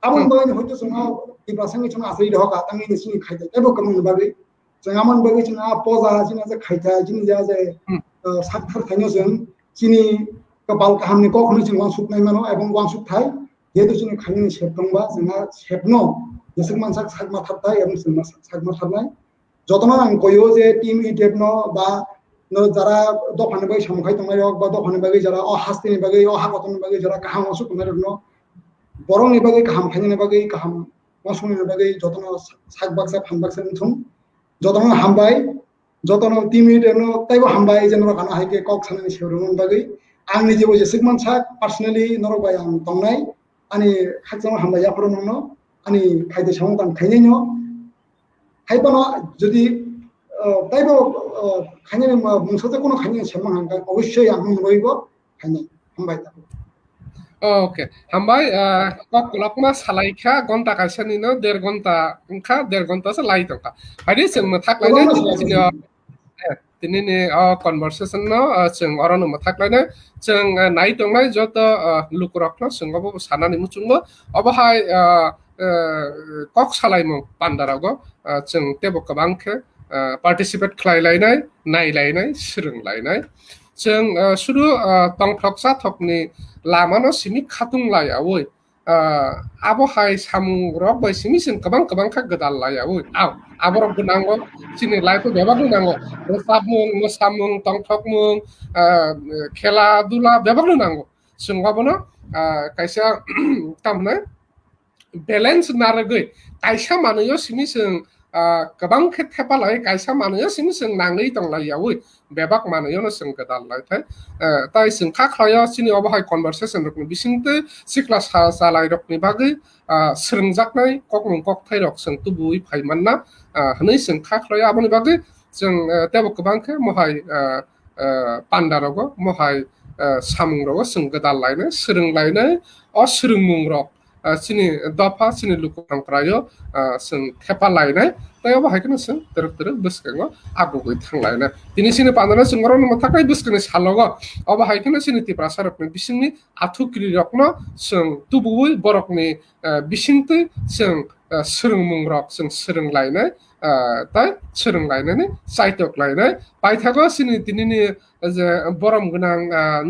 आमन बागै हयतो जोंनाव इब्रासनि जों आसाय दहका तांनि चिनि खायथाय ताइबो गोबां बागै जों आमन बागै जोंना पजा चिना जे खायथाय चिनि जा जे साकथार थाइनो जों चिनि बाल काहामनि कखनो जों वानसुक नाय मानो एबं वानसुक थाय 얘도 지금 강인 셰프가 정말 셰프노 예승만 삭마 탔다 এবং 삭마 탔나ই যতমান আং কইও যে টিম ইটেপনো বা যারা দোকানে বাই সামখাই তোমার বা দোকানে বাই যারা অ হাস্তিনি বাই অ হাগতনি বাই যারা কাহাম অসু তোমার ন বরং এবাগে কাহাম খাইনি বাই কাহাম মসুনি বাই যতন সাক বাক্সা ফান বাক্সা থুম যতন হামবাই যতন টিম ইটেপনো তাইবো হামবাই যেন কানা হাইকে কক সানানি সেরুমন বাই आं निजेबो जेसेबां साक पार्सनेलि नरबाय आं तंनाय आंनि खाजों हामबाया फोरमायनो आंनि फायदा साउं गान खायनायनो हायबानो जुदि ताइबो खायनाय मुंसोते कोनो खायनाय सेमां हांगा अवश्य आं नुबायबो खायनाय हामबाय ओके हामबाय ककलकमा सालायखा घन्टा कासेनिनो 1.5 घन्टा ओंखा 1.5 घन्टासो लाय दंखा हायदि जों थाखलायनो दिनैनि कनभारसेसन न जों अरन थाखलायनो जों नाय दंनाय जत लुकुरकनो जोंबो सानानि मुचुंबो अबहाय कक सालायमु पान्दारावगो जों तेबो गोबांखे पार्टिसिपेट खालायलायनाय नायलायनाय सोलोंलायनाय जों सुरु तंथकसा थकनि लामानो सिनि खातुंलायावै आबहाय सामुंरक बायसिनि जों गोबां खा गोदाल लायावै आबरक गनांगो सिनि लाइफ बेबा गनांगो रोसाबमुं मोसामुं तंथकमुं खेला दुला बेबा गनांगो जोंगाबोनो कायसा तामने बेलेन्स नारगै कायसा मानयो सिनि जों गोबां खेथेपालाय कायसा मानयो सिनि जों नाङै दंलायावै बेबाक मानयोनो जों गोदाल लायथाय ताइ जों खाख्लाया सिनि अबहाय कनभारसेसन रकनि बिसिंते सिख्ला सालाय रकनि बागै सोलोंजाकनाय ककमुं ककथाय रक जों तुबुइ फाइमानना हनै जों खाख्लाया आबनि बागै जों तेबो गोबांखे महाय पान्दारावगो महाय सामुंरावगो जों गोदाल लायनो सोलोंलायनो असोलोंमुं रक सिनि दफा सिनि लुकुखांफ्रायो जों थेपा लायनाय तायाव बाहायखनो जों दरक बसकेङो आगुगै थांलायना दिनै सिनि पान्दाना जों अरन थाखाय बसकेनि सालगो अबाहायखनो सिनि तिप्रासा रकनि बिसिंनि आथुक्रि रकनो जों तुबुइ बरकनि बिसिंते जों सोलोंमुं रक जों सोलोंलायनाय ताइ सोलोंलायनानै साइटक लायनाय बायथागो सिनि दिनैनि जे बोरम गwnang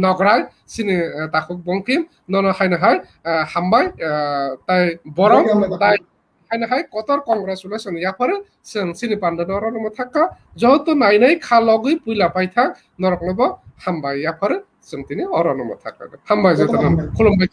नगराय सिनि ताखुक बंकिम ननो हायनाहाय हामबाय ताइ बोरम ताइ हायनाहाय कतर कंग्रेचुलेसन याफोर जों सिनि पान्डनर थाखा जत नायनाय खालगै पुइला पाइथा नरकनबो हामबाय याफोर जों दिनै अरनम थाखा हामबाय जतन खुलुमबाय